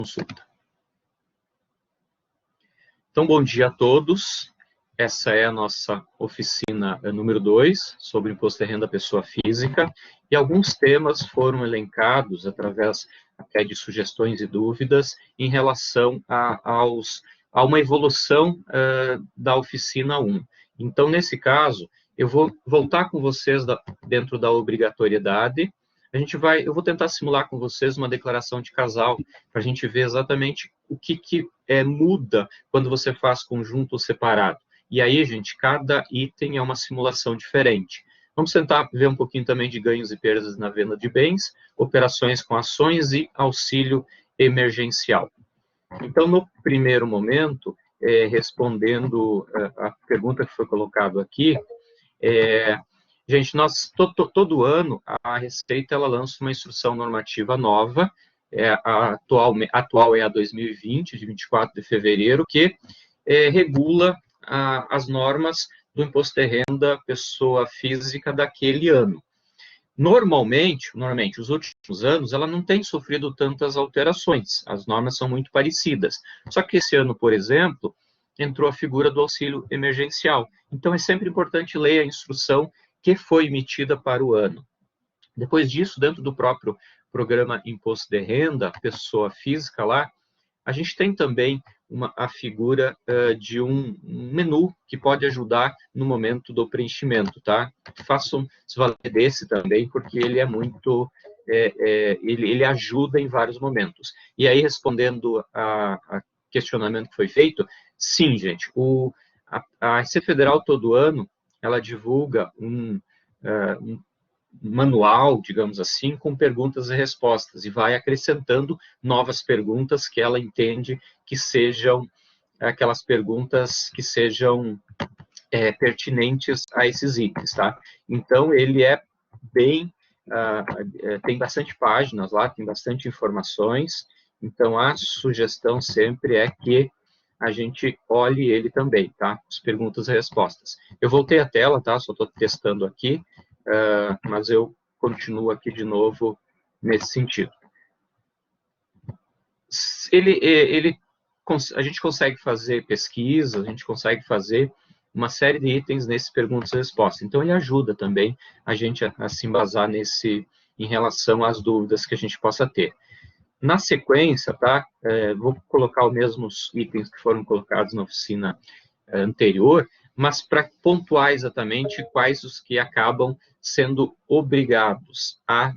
consulta. Então, bom dia a todos. Essa é a nossa oficina número 2, sobre imposto de renda à pessoa física, e alguns temas foram elencados através até de sugestões e dúvidas em relação a uma evolução da oficina 1. Então, nesse caso, eu vou voltar com vocês dentro da obrigatoriedade. Eu vou tentar simular com vocês uma declaração de casal, para a gente ver exatamente o que muda quando você faz conjunto ou separado. E aí, gente, cada item é uma simulação diferente. Vamos tentar ver um pouquinho também de ganhos e perdas na venda de bens, operações com ações e auxílio emergencial. Então, no primeiro momento, respondendo a pergunta que foi colocada aqui, gente, nós, todo ano, a Receita ela lança uma instrução normativa nova, a atual é a 2020, de 24 de fevereiro, que regula as normas do imposto de renda pessoa física daquele ano. Normalmente, os últimos anos, ela não tem sofrido tantas alterações, as normas são muito parecidas. Só que esse ano, por exemplo, entrou a figura do auxílio emergencial. Então, é sempre importante ler a instrução que foi emitida para o ano. Depois disso, dentro do próprio programa Imposto de Renda, pessoa física lá, a gente tem também a figura de um menu que pode ajudar no momento do preenchimento, tá? Façam se valer desse também, porque ele é muito... ele ajuda em vários momentos. E aí, respondendo a questionamento que foi feito, sim, gente, a Receita Federal, todo ano, ela divulga um manual, digamos assim, com perguntas e respostas, e vai acrescentando novas perguntas que ela entende que sejam aquelas perguntas que sejam pertinentes a esses itens, tá? Então, ele é bem... tem bastante páginas lá, tem bastante informações, então a sugestão sempre é que a gente olhe ele também, tá? As perguntas e respostas. Eu voltei a tela, tá? Só estou testando aqui, mas eu continuo aqui de novo nesse sentido. A gente consegue fazer pesquisa, a gente consegue fazer uma série de itens nesses perguntas e respostas. Então, ele ajuda também a gente a se embasar em relação às dúvidas que a gente possa ter. Na sequência, tá? Vou colocar os mesmos itens que foram colocados na oficina anterior, mas para pontuar exatamente quais os que acabam sendo obrigados a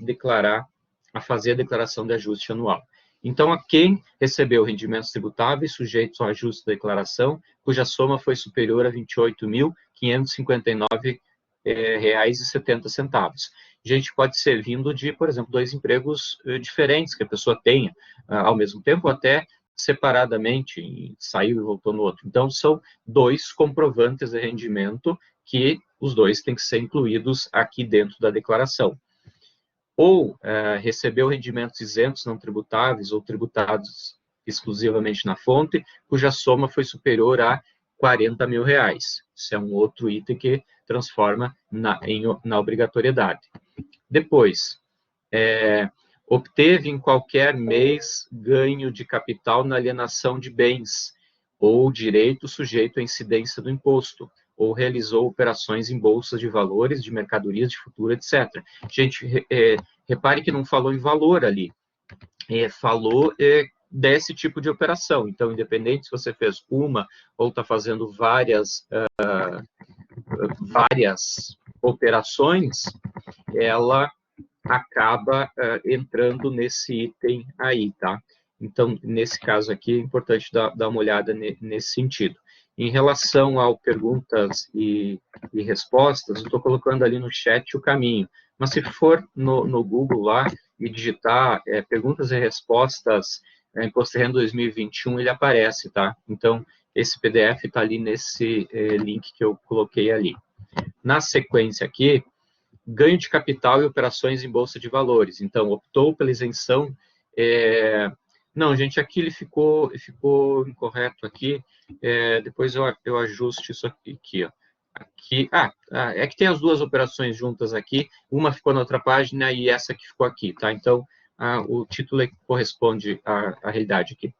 fazer a declaração de ajuste anual. Então, a quem recebeu rendimentos tributáveis sujeitos ao ajuste da declaração, cuja soma foi superior a R$ 28.559,70. Gente, pode ser vindo de, por exemplo, 2 empregos diferentes que a pessoa tenha ao mesmo tempo, até separadamente, saiu e voltou no outro. Então, são 2 comprovantes de rendimento que os 2 têm que ser incluídos aqui dentro da declaração. Ou recebeu rendimentos isentos não tributáveis ou tributados exclusivamente na fonte, cuja soma foi superior a R$ 40 mil. Isso é um outro item que transforma na obrigatoriedade. Depois, obteve em qualquer mês ganho de capital na alienação de bens ou direito sujeito à incidência do imposto, ou realizou operações em bolsas de valores, de mercadorias de futuro, etc. Gente, repare que não falou em valor ali, falou desse tipo de operação. Então, independente se você fez uma ou está fazendo várias operações, ela acaba entrando nesse item aí, tá? Então, nesse caso aqui, é importante dar uma olhada nesse sentido. Em relação ao perguntas e respostas, eu estou colocando ali no chat o caminho. Mas se for no Google lá e digitar perguntas e respostas Imposto de Renda 2021, ele aparece, tá? Então, esse PDF está ali nesse link que eu coloquei ali. Na sequência aqui, ganho de capital e operações em bolsa de valores. Então, optou pela isenção... Não, gente, aqui ele ficou incorreto aqui. Depois eu ajusto isso aqui, ó. Aqui, é que tem as duas operações juntas aqui. Uma ficou na outra página e essa que ficou aqui, tá? Então, o título corresponde à realidade aqui.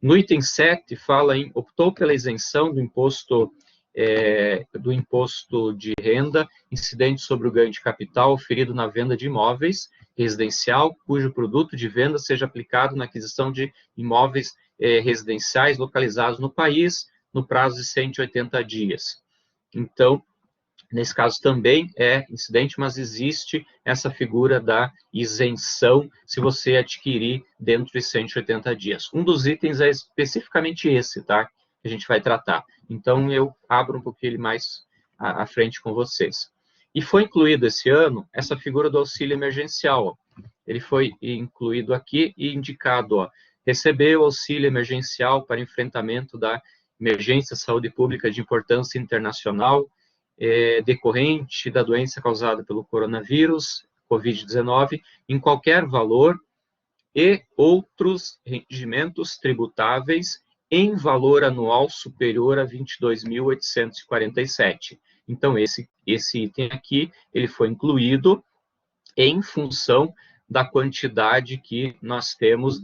No item 7, fala em optou pela isenção do imposto de renda incidente sobre o ganho de capital oferido na venda de imóveis residencial, cujo produto de venda seja aplicado na aquisição de imóveis residenciais localizados no país, no prazo de 180 dias. Então, nesse caso também é incidente, mas existe essa figura da isenção se você adquirir dentro de 180 dias. Um dos itens é especificamente esse, tá? Que a gente vai tratar. Então, eu abro um pouquinho mais à frente com vocês. E foi incluído esse ano essa figura do auxílio emergencial. Ó. Ele foi incluído aqui e indicado, ó, recebeu auxílio emergencial para enfrentamento da emergência saúde pública de importância internacional, decorrente da doença causada pelo coronavírus, Covid-19, em qualquer valor e outros rendimentos tributáveis em valor anual superior a 22.847. Então, esse item aqui, ele foi incluído em função da quantidade que nós temos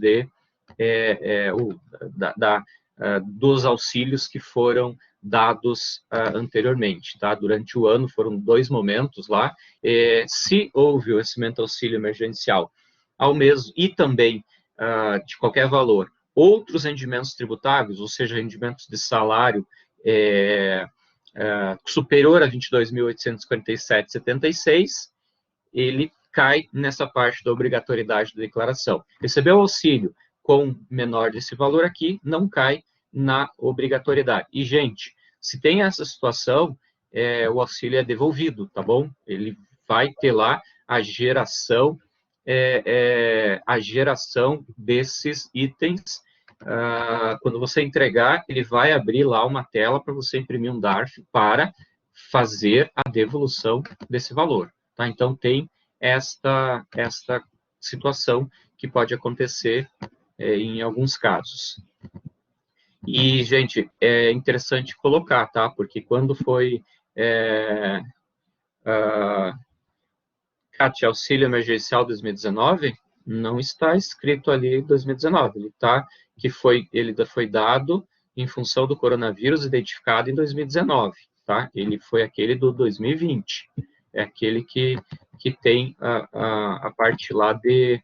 dos auxílios que foram dados anteriormente, tá? Durante o ano foram 2 momentos lá. Se houve o vencimento auxílio emergencial ao mesmo e também de qualquer valor, outros rendimentos tributáveis, ou seja, rendimentos de salário superior a 22.847,76, ele cai nessa parte da obrigatoriedade da declaração. Recebeu auxílio com menor desse valor aqui, não cai na obrigatoriedade. E, gente, se tem essa situação, o auxílio é devolvido, tá bom? Ele vai ter lá a geração desses itens. Quando você entregar, ele vai abrir lá uma tela para você imprimir um DARF para fazer a devolução desse valor, tá? Então, tem esta situação que pode acontecer em alguns casos. E, gente, é interessante colocar, tá? Porque quando foi CAT, Auxílio Emergencial 2019, não está escrito ali 2019, ele foi dado em função do coronavírus identificado em 2019, tá? Ele foi aquele do 2020, é aquele que tem a parte lá que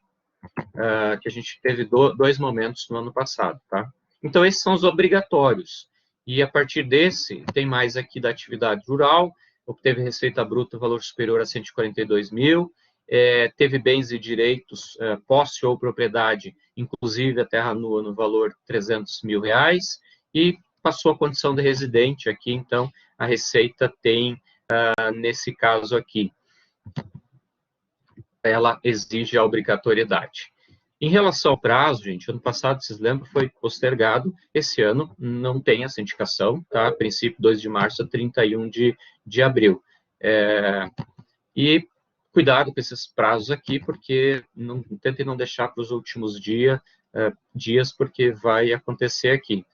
a gente teve 2 momentos no ano passado, tá? Então, esses são os obrigatórios. E, a partir desse, tem mais aqui da atividade rural, obteve receita bruta valor superior a 142 mil, teve bens e direitos, posse ou propriedade, inclusive a terra nua, no valor 300 mil reais, e passou a condição de residente aqui, então, a receita tem, nesse caso aqui, ela exige a obrigatoriedade. Em relação ao prazo, gente, ano passado, vocês lembram, foi postergado, esse ano não tem essa indicação, tá? A princípio, 2 de março a 31 de abril. E cuidado com esses prazos aqui, porque tentem não deixar para os últimos dias, porque vai acontecer aqui.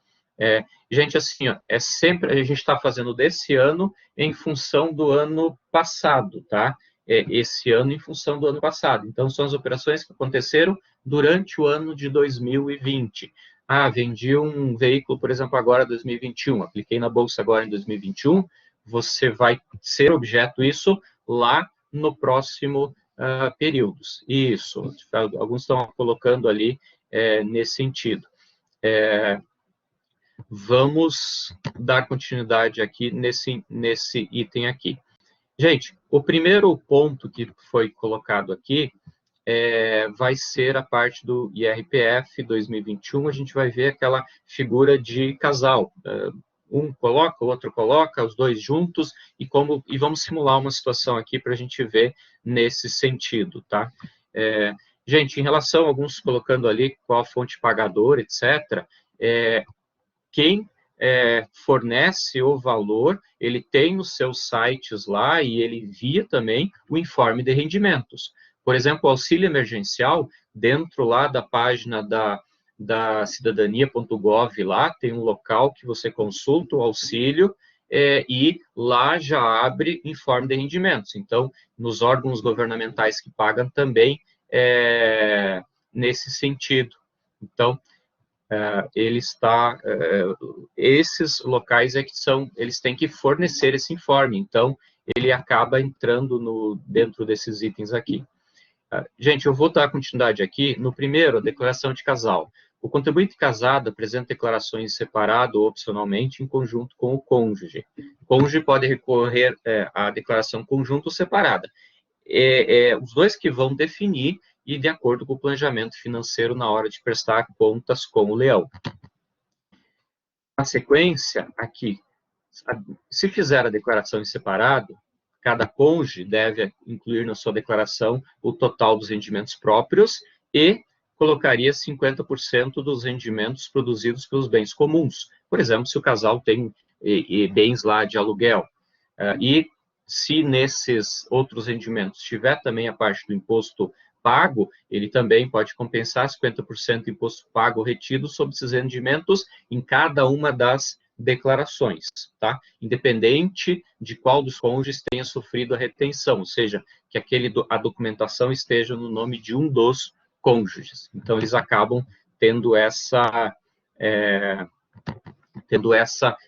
Gente, assim, ó, sempre, a gente está fazendo desse ano em função do ano passado, tá? Esse ano em função do ano passado. Então, são as operações que aconteceram durante o ano de 2020. Vendi um veículo, por exemplo, agora 2021, apliquei na Bolsa agora em 2021, você vai ser objeto isso lá no próximo períodos. Isso, alguns estão colocando ali nesse sentido. Vamos dar continuidade aqui nesse item aqui. Gente, o primeiro ponto que foi colocado aqui vai ser a parte do IRPF 2021, a gente vai ver aquela figura de casal. Um coloca, o outro coloca, os dois juntos, e vamos simular uma situação aqui para a gente ver nesse sentido, tá? Gente, em relação a alguns colocando ali qual a fonte pagadora, etc., quem fornece o valor, ele tem os seus sites lá e ele envia também o informe de rendimentos. Por exemplo, o auxílio emergencial, dentro lá da página da cidadania.gov, lá tem um local que você consulta o auxílio e lá já abre informe de rendimentos. Então, nos órgãos governamentais que pagam também nesse sentido. Então, esses locais eles têm que fornecer esse informe, então ele acaba entrando dentro desses itens aqui. Gente, eu vou dar continuidade aqui. No primeiro, a declaração de casal. O contribuinte casado apresenta declarações separado ou opcionalmente em conjunto com o cônjuge. O cônjuge pode recorrer à declaração conjunta ou separada. Os dois que vão definir e de acordo com o planejamento financeiro na hora de prestar contas com o leão. Na sequência, aqui, se fizer a declaração em separado, cada cônjuge deve incluir na sua declaração o total dos rendimentos próprios e colocaria 50% dos rendimentos produzidos pelos bens comuns. Por exemplo, se o casal tem bens lá de aluguel, e se nesses outros rendimentos tiver também a parte do imposto pago, ele também pode compensar 50% do imposto pago retido sobre esses rendimentos em cada uma das declarações, tá? Independente de qual dos cônjuges tenha sofrido a retenção, ou seja, que a documentação esteja no nome de um dos cônjuges. Então, eles acabam tendo essa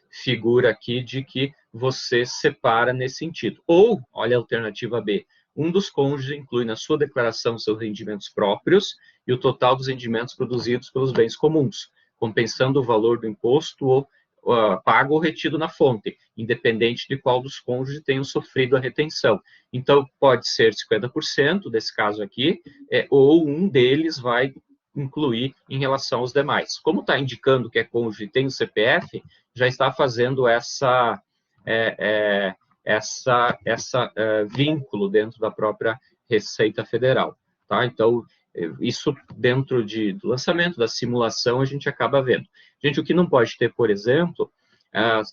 figura aqui de que você separa nesse sentido. Ou, olha a alternativa B, um dos cônjuges inclui na sua declaração seus rendimentos próprios e o total dos rendimentos produzidos pelos bens comuns, compensando o valor do imposto ou pago ou retido na fonte, independente de qual dos cônjuges tenham sofrido a retenção. Então, pode ser 50% desse caso aqui, ou um deles vai incluir em relação aos demais. Como está indicando que é cônjuge e tem o CPF, já está fazendo essa vínculo dentro da própria Receita Federal, tá? Então, isso dentro do lançamento, da simulação, a gente acaba vendo. Gente, o que não pode ter, por exemplo,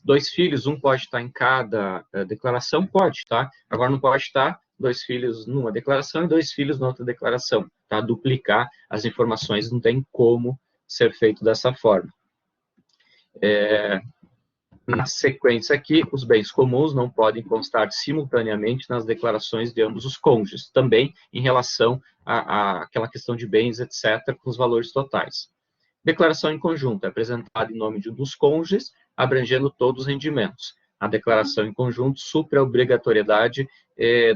2 filhos, um pode estar em cada declaração, pode, tá? Agora não pode estar 2 filhos numa declaração e 2 filhos na outra declaração, tá? Duplicar as informações não tem como ser feito dessa forma. Na sequência aqui, os bens comuns não podem constar simultaneamente nas declarações de ambos os cônjuges, também em relação àquela questão de bens, etc., com os valores totais. Declaração em conjunto é apresentada em nome de um dos cônjuges, abrangendo todos os rendimentos. A declaração em conjunto supre a obrigatoriedade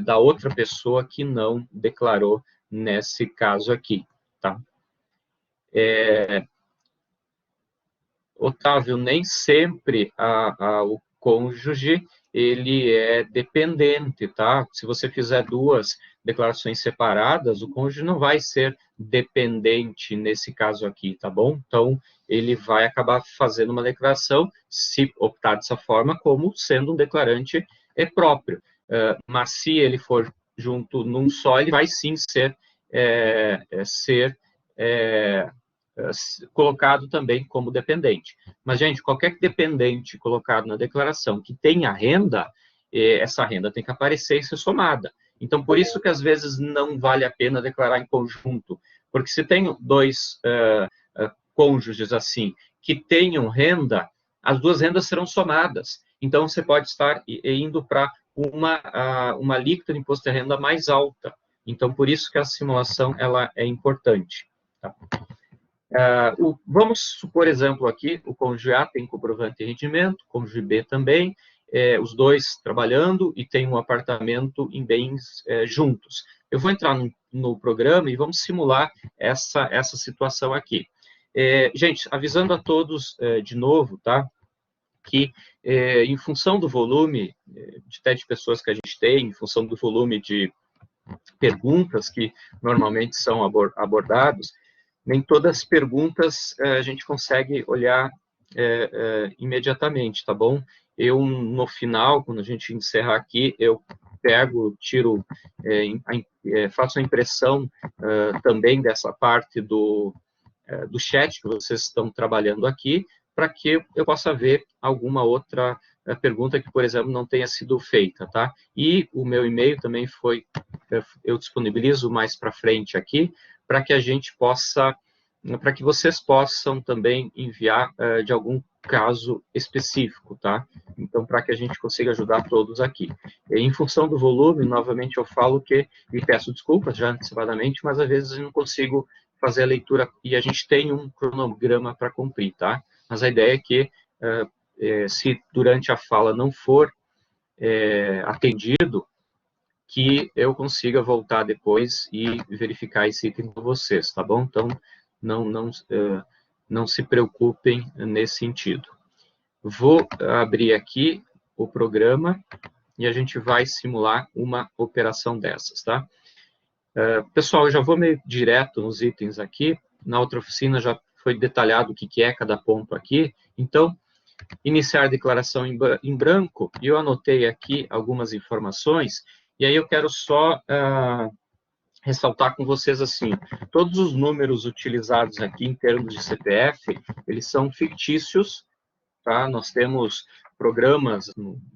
da outra pessoa que não declarou nesse caso aqui, tá? Otávio, nem sempre o cônjuge ele é dependente, tá? Se você fizer 2 declarações separadas, o cônjuge não vai ser dependente nesse caso aqui, tá bom? Então, ele vai acabar fazendo uma declaração, se optar dessa forma, como sendo um declarante próprio. Mas se ele for junto num só, ele vai sim ser colocado também como dependente. Mas, gente, qualquer dependente colocado na declaração que tenha renda, essa renda tem que aparecer e ser somada. Então, por isso que às vezes não vale a pena declarar em conjunto, porque se tem 2 cônjuges assim, que tenham renda, as 2 rendas serão somadas. Então, você pode estar indo para uma alíquota de imposto de renda mais alta. Então, por isso que a simulação ela é importante. Tá? Vamos supor, exemplo, aqui, o cônjuge A tem comprovante de rendimento, o cônjuge B também, os 2 trabalhando e tem um apartamento em bens juntos. Eu vou entrar no programa e vamos simular essa situação aqui. Gente, avisando a todos de novo, tá? Que em função do volume de pessoas que a gente tem, em função do volume de perguntas que normalmente são abordados, nem todas as perguntas a gente consegue olhar imediatamente, tá bom? Eu, no final, quando a gente encerrar aqui, eu tiro, faço a impressão também dessa parte do chat que vocês estão trabalhando aqui, para que eu possa ver alguma outra pergunta que, por exemplo, não tenha sido feita, tá? E o meu e-mail também eu disponibilizo mais para frente aqui, para que a gente possa, para que vocês possam também enviar de algum caso específico, tá? Então, para que a gente consiga ajudar todos aqui. E, em função do volume, novamente eu falo que, e peço desculpas já antecipadamente, mas às vezes eu não consigo fazer a leitura, e a gente tem um cronograma para cumprir, tá? Mas a ideia é que, se durante a fala não for atendido, que eu consiga voltar depois e verificar esse item com vocês, tá bom? Então, não se preocupem nesse sentido. Vou abrir aqui o programa e a gente vai simular uma operação dessas, tá? Pessoal, eu já vou meio direto nos itens aqui. Na outra oficina já foi detalhado o que é cada ponto aqui. Então, iniciar declaração em branco, e eu anotei aqui algumas informações, e aí eu quero só ressaltar com vocês assim, todos os números utilizados aqui em termos de CPF, eles são fictícios, tá? Nós temos programas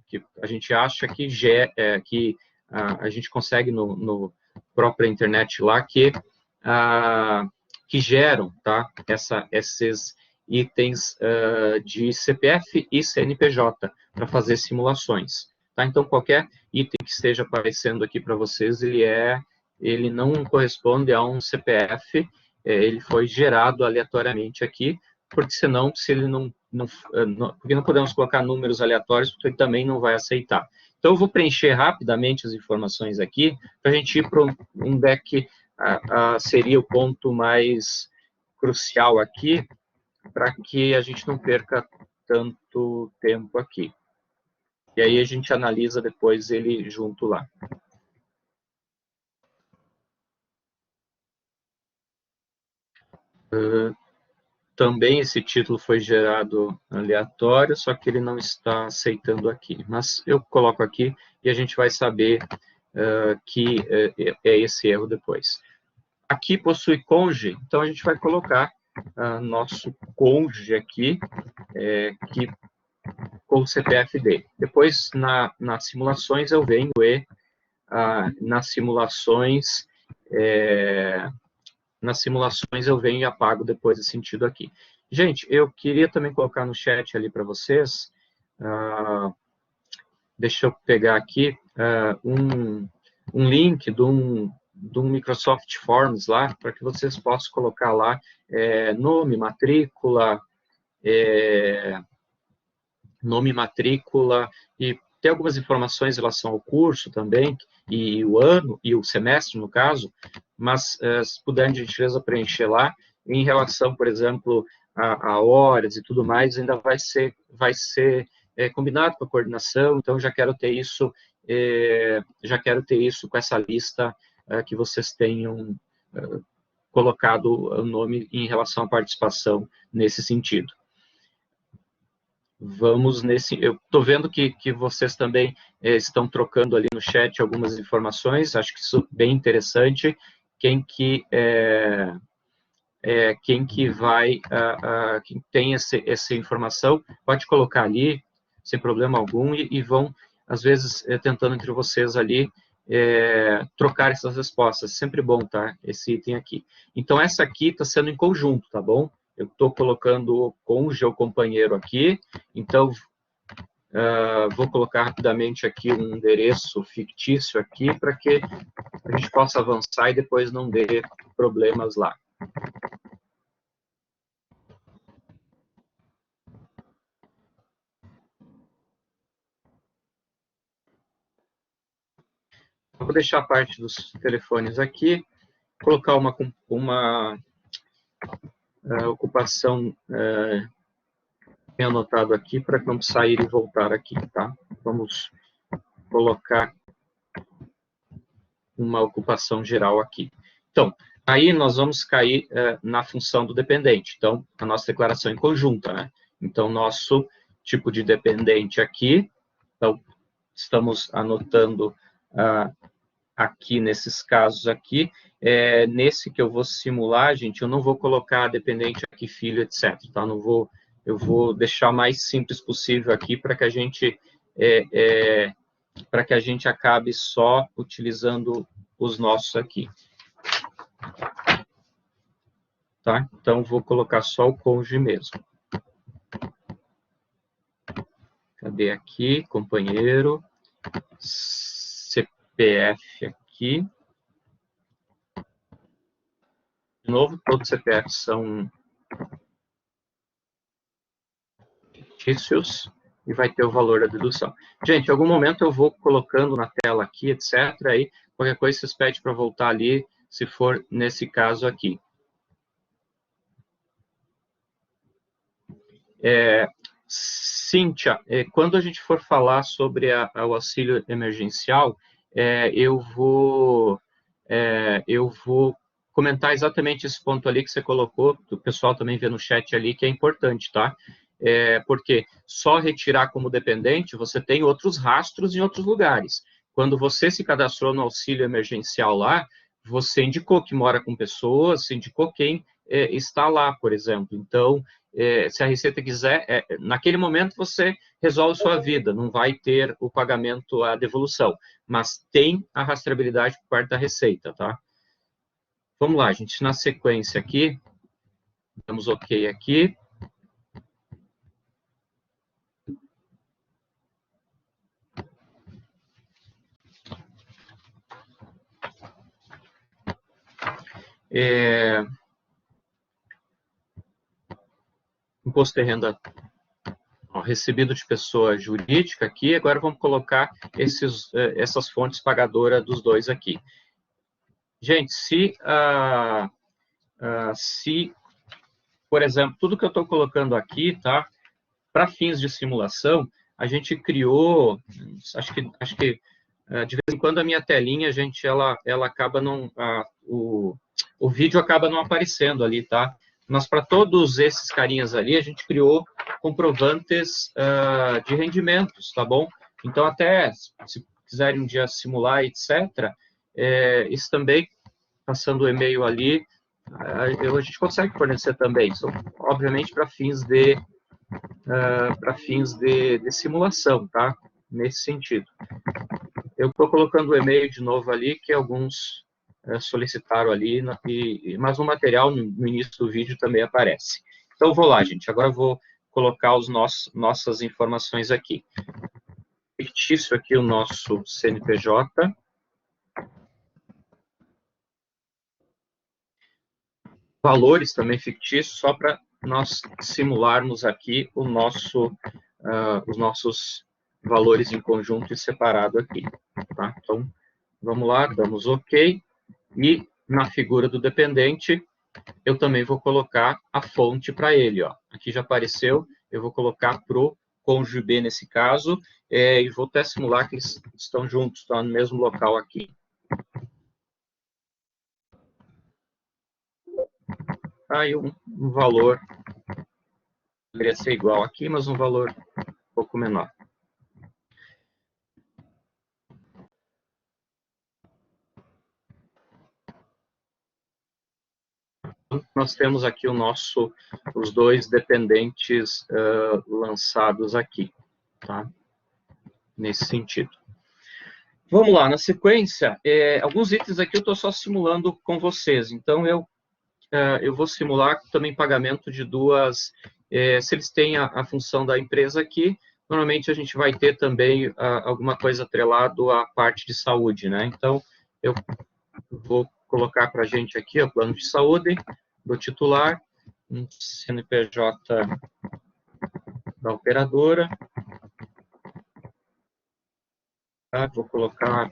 que a gente acha que, a gente consegue no própria internet lá que geram, tá? Esses itens de CPF e CNPJ para fazer simulações, tá? Então qualquer item que esteja aparecendo aqui para vocês, ele não corresponde a um CPF, ele foi gerado aleatoriamente aqui, porque senão, se ele porque não podemos colocar números aleatórios, porque ele também não vai aceitar. Então, eu vou preencher rapidamente as informações aqui, para a gente ir para um deck, seria o ponto mais crucial aqui, para que a gente não perca tanto tempo aqui. E aí a gente analisa depois ele junto lá. Também esse título foi gerado aleatório, só que ele não está aceitando aqui. Mas eu coloco aqui e a gente vai saber que é esse erro depois. Aqui possui cônjuge, então a gente vai colocar nosso cônjuge aqui, com o CPF dele. Depois, nas simulações, eu venho nas simulações eu venho e apago depois esse sentido aqui. Gente, eu queria também colocar no chat ali para vocês, deixa eu pegar aqui um link de um Microsoft Forms lá, para que vocês possam colocar lá nome, matrícula, e tem algumas informações em relação ao curso também, e o ano, e o semestre, no caso, mas se puder, de gentileza, preencher lá, em relação, por exemplo, a horas e tudo mais, ainda vai ser combinado com a coordenação, então já quero ter isso com essa lista que vocês tenham colocado o nome em relação à participação nesse sentido. Vamos nesse... Eu estou vendo que vocês também estão trocando ali no chat algumas informações, acho que isso é bem interessante. Quem tem essa informação, pode colocar ali, sem problema algum, e vão, às vezes, tentando entre vocês ali, trocar essas respostas. Sempre bom, tá? Esse item aqui. Então, essa aqui está sendo em conjunto, tá bom? Eu estou colocando o cônjuge ou companheiro aqui, então vou colocar rapidamente aqui um endereço fictício aqui para que a gente possa avançar e depois não dê problemas lá. Vou deixar a parte dos telefones aqui, colocar uma ocupação bem anotado aqui para não sair e voltar aqui, tá? Vamos colocar uma ocupação geral aqui. Então, aí nós vamos cair na função do dependente. Então, a nossa declaração em conjunta, né? Então, nosso tipo de dependente aqui, então, estamos anotando aqui nesses casos aqui, nesse que eu vou simular, gente, eu não vou colocar dependente aqui, filho, etc, tá? Eu vou deixar o mais simples possível aqui para que a gente acabe só utilizando os nossos aqui. Tá? Então, vou colocar só o cônjuge mesmo. RG aqui, companheiro, CPF aqui. De novo, todos os CPFs são fictícios e vai ter o valor da dedução. Gente, em algum momento eu vou colocando na tela aqui, etc. Aí, qualquer coisa vocês pedem para voltar ali, se for nesse caso aqui. Cíntia, quando a gente for falar sobre o auxílio emergencial, eu vou comentar exatamente esse ponto ali que você colocou, que o pessoal também vê no chat ali, que é importante, tá? Porque só retirar como dependente, você tem outros rastros em outros lugares. Quando você se cadastrou no auxílio emergencial lá, você indicou que mora com pessoas, você indicou quem está lá, por exemplo. Então, se a Receita quiser, naquele momento você resolve sua vida, não vai ter o pagamento, a devolução, mas tem a rastreabilidade por parte da Receita, tá? Vamos lá, gente, na sequência aqui, damos OK aqui. Imposto de renda recebido de pessoa jurídica aqui, agora vamos colocar essas fontes pagadoras dos dois aqui. Gente, se, por exemplo, tudo que eu estou colocando aqui, tá, para fins de simulação, a gente criou, acho que de vez em quando a minha telinha, gente, ela acaba não, o vídeo acaba não aparecendo ali, tá? Mas para todos esses carinhas ali, a gente criou comprovantes de rendimentos, tá bom? Então, até se quiserem um dia simular, etc., isso também, passando o e-mail ali, a gente consegue fornecer também. São, obviamente, para fins de simulação, tá? Nesse sentido. Eu estou colocando o e-mail de novo ali, que alguns solicitaram ali, mas no material, no início do vídeo, também aparece. Então, vou lá, gente. Agora eu vou colocar nossas informações aqui. Fictício aqui o nosso CNPJ. Valores também fictícios, só para nós simularmos aqui os nossos valores em conjunto e separado aqui. Tá? Então, vamos lá, damos OK. E na figura do dependente, eu também vou colocar a fonte para ele. Ó. Aqui já apareceu, eu vou colocar para o cônjuge B nesse caso, e vou até simular que eles estão juntos, estão no mesmo local aqui. Aí um valor, deveria ser igual aqui, mas um valor um pouco menor. Nós temos aqui os dois dependentes lançados aqui, tá? Nesse sentido. Vamos lá, na sequência, alguns itens aqui eu estou só simulando com vocês, então eu vou simular também pagamento de duas, se eles têm a função da empresa aqui, normalmente a gente vai ter também alguma coisa atrelado à parte de saúde, né? Então, eu vou colocar para a gente aqui o plano de saúde do titular, um CNPJ da operadora, tá? Vou colocar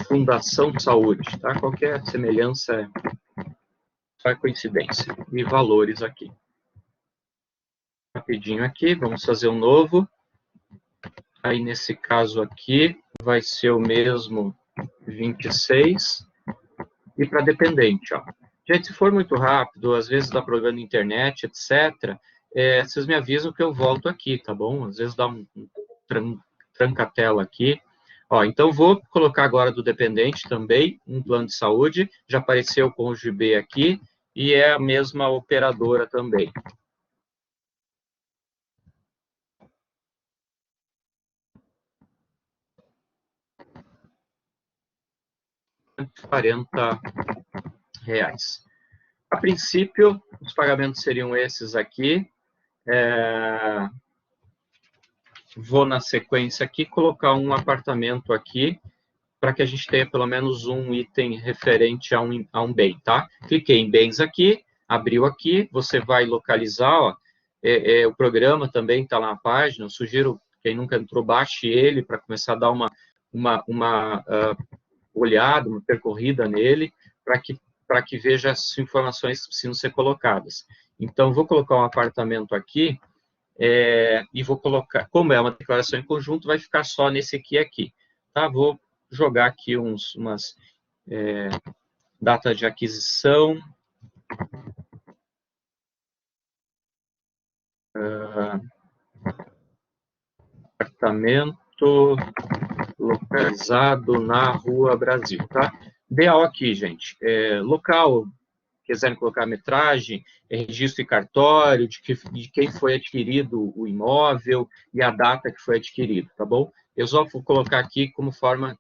Fundação Saúde, tá? Qualquer semelhança é coincidência. E valores aqui. Rapidinho aqui, vamos fazer um novo. Aí, nesse caso aqui, vai ser o mesmo 26. E para dependente, ó. Gente, se for muito rápido, às vezes dá problema na internet, etc., vocês me avisam que eu volto aqui, tá bom? Às vezes dá um tranca-tela aqui. Ó, então, vou colocar agora do dependente também, um plano de saúde, já apareceu o cônjuge B aqui, e é a mesma operadora também. 40 reais. A princípio, os pagamentos seriam esses aqui. vou na sequência aqui, colocar um apartamento aqui, para que a gente tenha pelo menos um item referente a um bem, tá? Cliquei em bens aqui, abriu aqui, você vai localizar, ó, o programa também está lá na página, eu sugiro, quem nunca entrou, baixe ele para começar a dar uma olhada, uma percorrida nele, para que veja as informações que precisam ser colocadas. Então, vou colocar um apartamento aqui, e vou colocar, como é uma declaração em conjunto, vai ficar só nesse aqui, tá? Vou jogar aqui umas data de aquisição, apartamento localizado na Rua Brasil, tá? DO aqui, gente, local, quiserem colocar metragem, registro e cartório, de quem foi adquirido o imóvel e a data que foi adquirido, tá bom? Eu só vou colocar aqui como forma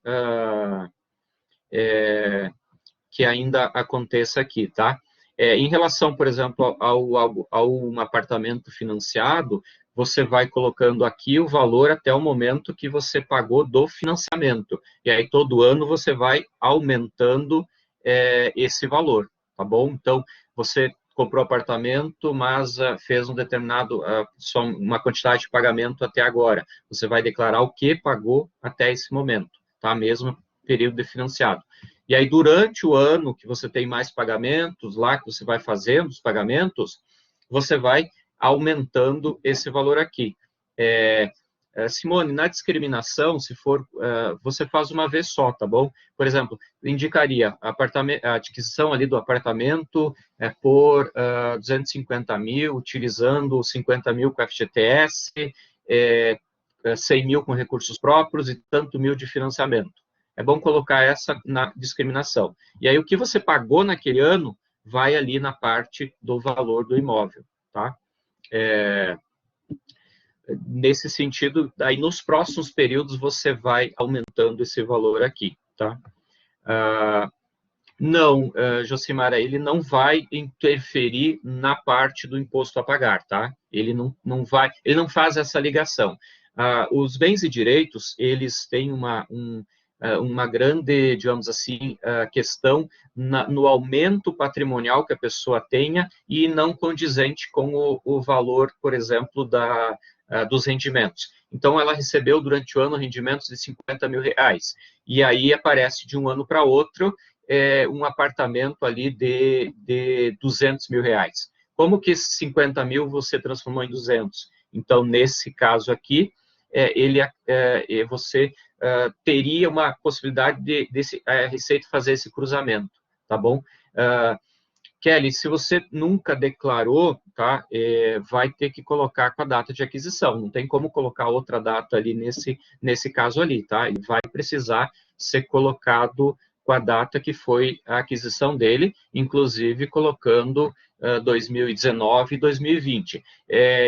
que ainda aconteça aqui, tá? Em relação, por exemplo, a um apartamento financiado, você vai colocando aqui o valor até o momento que você pagou do financiamento. E aí, todo ano, você vai aumentando esse valor, tá bom? Então, você comprou apartamento, mas fez um determinado, só uma quantidade de pagamento até agora. Você vai declarar o que pagou até esse momento, tá? Mesmo período de financiado. E aí, durante o ano que você tem mais pagamentos, lá que você vai fazendo os pagamentos, você vai aumentando esse valor aqui. Simone, na discriminação, se for, você faz uma vez só, tá bom? Por exemplo, indicaria a adquisição ali do apartamento por 250 mil, utilizando 50 mil com FGTS, 100 mil com recursos próprios e tanto mil de financiamento. É bom colocar essa na discriminação. E aí, o que você pagou naquele ano vai ali na parte do valor do imóvel, tá? Nesse sentido, aí nos próximos períodos você vai aumentando esse valor aqui, tá? Não, Josimara, ele não vai interferir na parte do imposto a pagar, tá? Ele não vai, ele não faz essa ligação. Os bens e direitos, eles têm uma grande, digamos assim, questão no aumento patrimonial que a pessoa tenha e não condizente com o valor, por exemplo, dos rendimentos. Então, ela recebeu durante o ano rendimentos de 50 mil reais, e aí aparece de um ano para outro um apartamento ali de 200 mil reais. Como que esses 50 mil você transformou em 200? Então, nesse caso aqui, você teria uma possibilidade desse Receita fazer esse cruzamento, tá bom? Kelly, se você nunca declarou, tá, vai ter que colocar com a data de aquisição, não tem como colocar outra data ali nesse caso ali, tá? Ele vai precisar ser colocado com a data que foi a aquisição dele, inclusive colocando 2019 e 2020.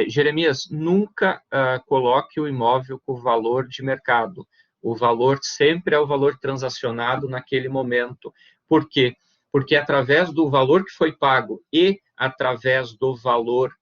Jeremias, nunca coloque o imóvel com o valor de mercado. O valor sempre é o valor transacionado naquele momento. Por quê? Porque através do valor que foi pago e através do valor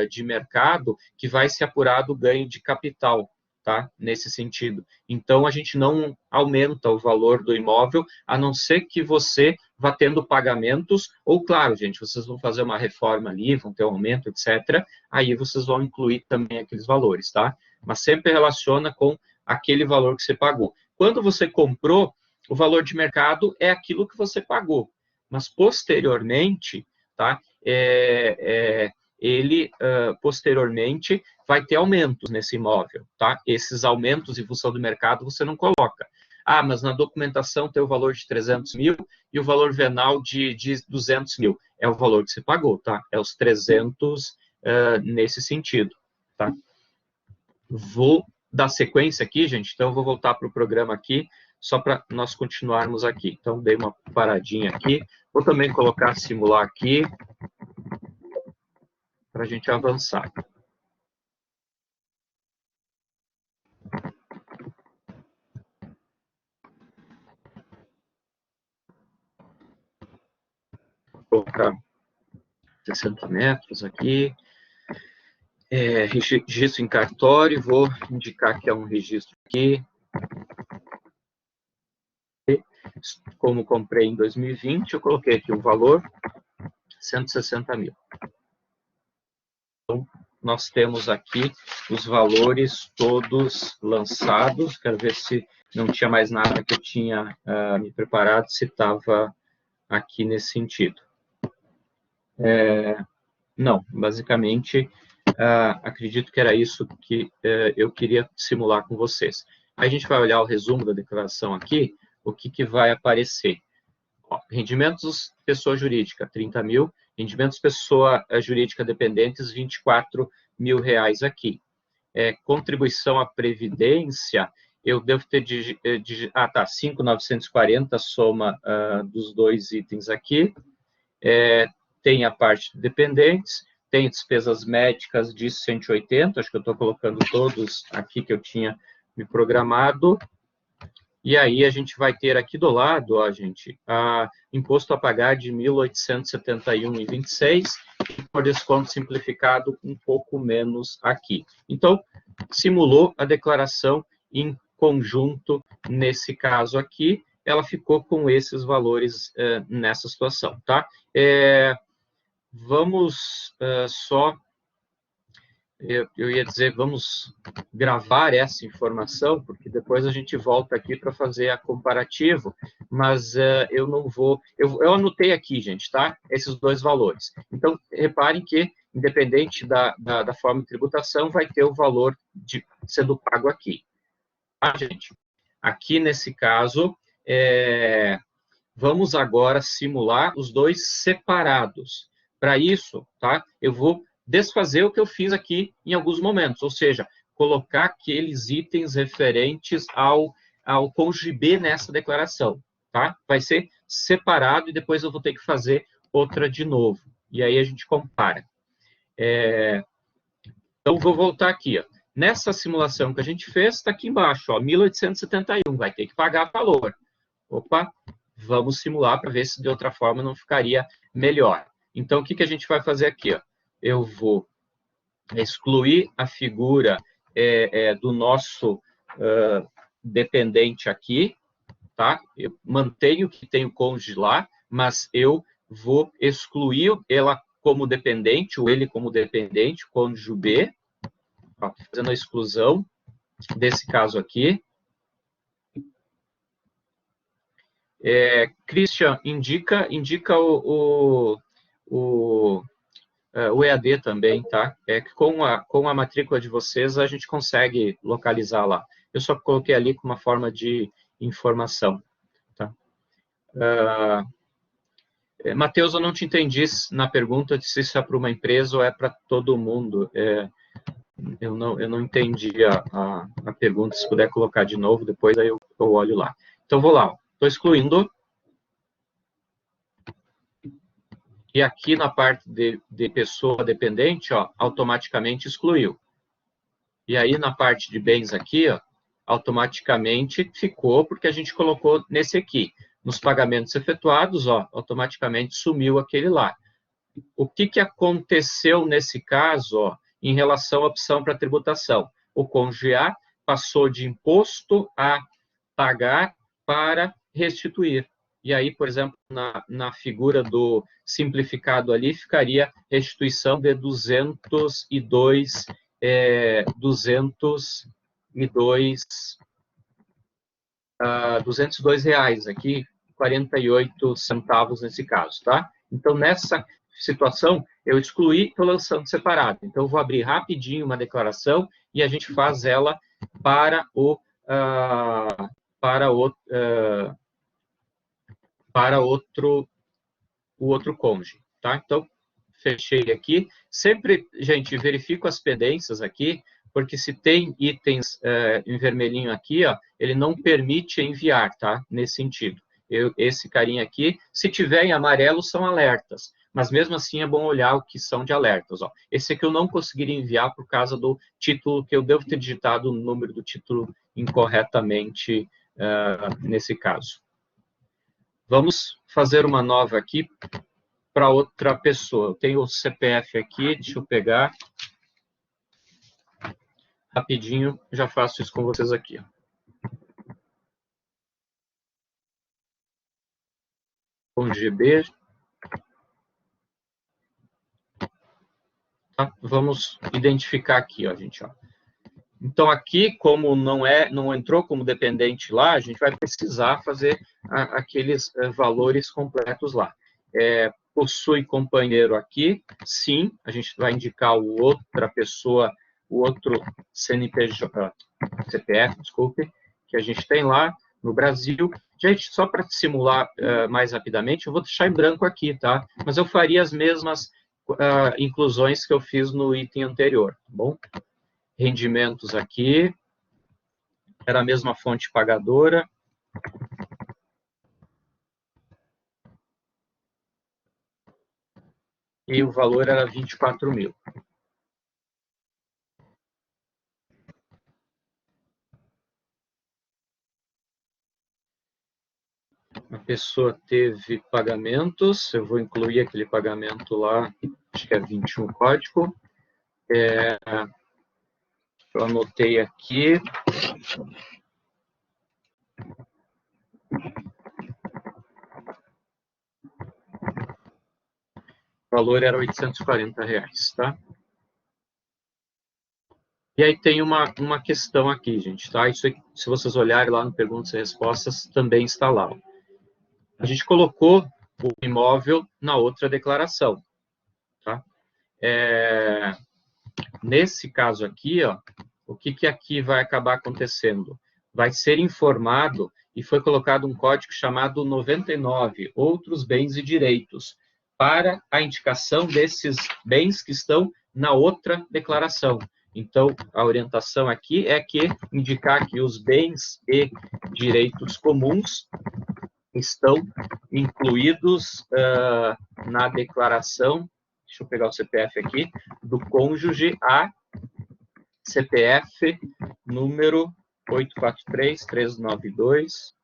de mercado que vai se apurar do ganho de capital, tá? Nesse sentido. Então, a gente não aumenta o valor do imóvel, a não ser que você vá tendo pagamentos, ou, claro, gente, vocês vão fazer uma reforma ali, vão ter um aumento, etc., aí vocês vão incluir também aqueles valores, tá? Mas sempre relaciona com aquele valor que você pagou. Quando você comprou, o valor de mercado é aquilo que você pagou, mas posteriormente, tá? Ele posteriormente vai ter aumentos nesse imóvel, tá? Esses aumentos em função do mercado você não coloca. Ah, mas na documentação tem o valor de 300 mil e o valor venal de 200 mil. É o valor que você pagou, tá? É os 300 nesse sentido, tá? Vou dar sequência aqui, gente, então eu vou voltar para o programa aqui, só para nós continuarmos aqui. Então, dei uma paradinha aqui. Vou também colocar simular aqui, para a gente avançar. Vou colocar 60 metros aqui. Registro em cartório, vou indicar que é um registro aqui. Como comprei em 2020, eu coloquei aqui o valor, 160 mil. Então, nós temos aqui os valores todos lançados. Quero ver se não tinha mais nada que eu tinha me preparado, se estava aqui nesse sentido. Não, basicamente, acredito que era isso que eu queria simular com vocês. Aí a gente vai olhar o resumo da declaração aqui, o que vai aparecer. Ó, rendimentos pessoa jurídica, 30 mil. Rendimentos pessoa jurídica dependentes, 24 mil reais aqui. Contribuição à Previdência, eu devo ter... 5.940, soma dos dois itens aqui. Tem a parte de dependentes, tem despesas médicas de 180, acho que eu estou colocando todos aqui que eu tinha me programado. E aí a gente vai ter aqui do lado, ó, gente, imposto a pagar de 1.871,26, por desconto simplificado um pouco menos aqui. Então, simulou a declaração em conjunto nesse caso aqui, ela ficou com esses valores nessa situação, tá? Vamos só... Eu ia dizer, vamos gravar essa informação, porque depois a gente volta aqui para fazer a comparativo, mas eu não vou... Eu anotei aqui, gente, tá? Esses dois valores. Então, reparem que, independente da forma de tributação, vai ter o valor sendo pago aqui. Tá, gente? Aqui, nesse caso, vamos agora simular os dois separados. Para isso, tá? Eu vou desfazer o que eu fiz aqui em alguns momentos, ou seja, colocar aqueles itens referentes ao cônjuge B nessa declaração, tá? Vai ser separado e depois eu vou ter que fazer outra de novo. E aí a gente compara. Então, vou voltar aqui, ó. Nessa simulação que a gente fez, está aqui embaixo, ó, 1.871, vai ter que pagar valor. Opa, vamos simular para ver se de outra forma não ficaria melhor. Então, o que a gente vai fazer aqui? Ó? Eu vou excluir a figura do nosso dependente aqui, tá? Eu mantenho que tem o cônjuge lá, mas eu vou excluir ela como dependente, ou ele como dependente, cônjuge B, ó, fazendo a exclusão desse caso aqui. Christian, indica o EAD também, tá? Com a matrícula de vocês, a gente consegue localizar lá. Eu só coloquei ali com uma forma de informação, tá? Matheus, eu não te entendi na pergunta de se isso é para uma empresa ou é para todo mundo. Eu não entendi a pergunta. Se puder colocar de novo, depois aí eu olho lá. Então, vou lá. Estou excluindo. E aqui na parte de pessoa dependente, ó, automaticamente excluiu. E aí na parte de bens aqui, ó, automaticamente ficou, porque a gente colocou nesse aqui. Nos pagamentos efetuados, ó, automaticamente sumiu aquele lá. O que aconteceu nesse caso, ó, em relação à opção para tributação? O cônjuge A passou de imposto a pagar para restituir. E aí, por exemplo, na figura do simplificado ali, ficaria restituição de 202 reais aqui, 48 centavos nesse caso, tá? Então, nessa situação, eu excluí, estou lançando separado. Então, eu vou abrir rapidinho uma declaração e a gente faz ela para o outro cônjuge, tá? Então, fechei aqui. Sempre, gente, verifico as pendências aqui, porque se tem itens em vermelhinho aqui, ó, ele não permite enviar, tá? Nesse sentido. Esse carinha aqui, se tiver em amarelo, são alertas. Mas mesmo assim é bom olhar o que são de alertas. Ó. Esse aqui eu não conseguiria enviar por causa do título, que eu devo ter digitado o número do título incorretamente nesse caso. Vamos fazer uma nova aqui para outra pessoa. Eu tenho o CPF aqui, deixa eu pegar. rapidinho, já faço isso com vocês aqui. Com GB. Tá? Vamos identificar aqui, ó, gente. Ó. Então, aqui, como não entrou como dependente lá, a gente vai precisar fazer aqueles valores completos lá. Possui companheiro aqui, sim, a gente vai indicar outra pessoa, o outro CPF, desculpe, que a gente tem lá no Brasil. Gente, só para simular mais rapidamente, eu vou deixar em branco aqui, tá? Mas eu faria as mesmas inclusões que eu fiz no item anterior, tá bom? Rendimentos aqui, era a mesma fonte pagadora. E o valor era 24 mil. A pessoa teve pagamentos, eu vou incluir aquele pagamento lá, acho que é 21 código. Eu anotei aqui. O valor era R$840, tá? E aí tem uma questão aqui, gente, tá? Isso aqui, se vocês olharem lá no Perguntas e Respostas, também está lá. A gente colocou o imóvel na outra declaração, tá? Nesse caso aqui, ó, o que aqui vai acabar acontecendo? Vai ser informado e foi colocado um código chamado 99, outros bens e direitos, para a indicação desses bens que estão na outra declaração. Então, a orientação aqui é que indicar que os bens e direitos comuns estão incluídos na declaração, deixa eu pegar o CPF aqui, do cônjuge a CPF número 843-392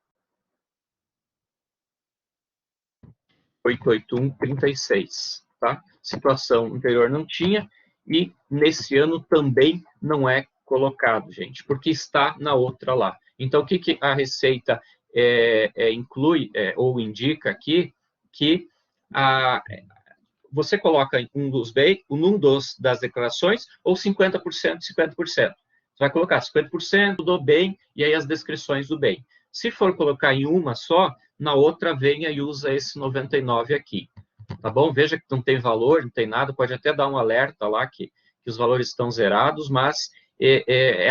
881-36, tá? Situação anterior não tinha e nesse ano também não é colocado, gente, porque está na outra lá. Então, o que a Receita inclui ou indica aqui? Que você coloca um dos bens, das declarações, ou 50%, 50%. Você vai colocar 50% do bem e aí as descrições do bem. Se for colocar em uma só, na outra venha e usa esse 99 aqui. Tá bom? Veja que não tem valor, não tem nada, pode até dar um alerta lá que os valores estão zerados, mas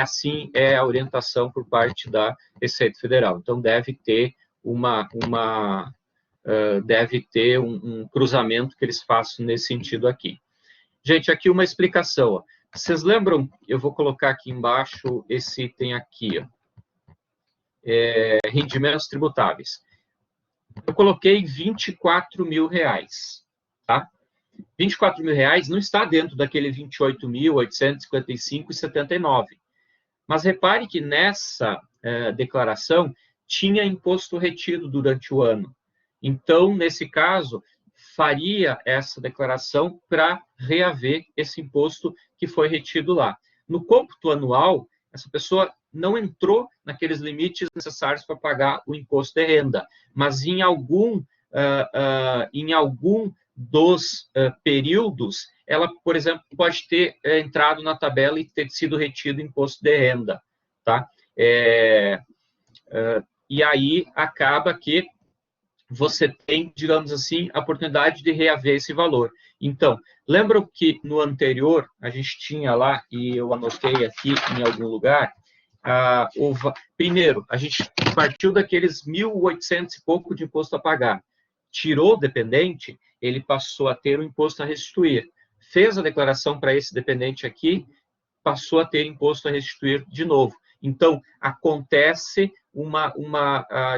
assim a orientação por parte da Receita Federal. Então, deve ter um cruzamento que eles façam nesse sentido aqui. Gente, aqui uma explicação. Ó. Vocês lembram? Eu vou colocar aqui embaixo esse item aqui. Ó. Rendimentos tributáveis. Eu coloquei 24 mil reais. Tá? 24 mil reais não está dentro daquele 28.855,79. Mas repare que nessa declaração tinha imposto retido durante o ano. Então, nesse caso, faria essa declaração para reaver esse imposto que foi retido lá. No cômputo anual, essa pessoa não entrou naqueles limites necessários para pagar o imposto de renda, mas em algum dos períodos, ela, por exemplo, pode ter entrado na tabela e ter sido retido imposto de renda, tá? E aí acaba que você tem, digamos assim, a oportunidade de reaver esse valor. Então, lembram que no anterior, a gente tinha lá, e eu anotei aqui em algum lugar, primeiro, a gente partiu daqueles 1.800 e pouco de imposto a pagar. Tirou o dependente, ele passou a ter o imposto a restituir. Fez a declaração para esse dependente aqui, passou a ter imposto a restituir de novo. Então, acontece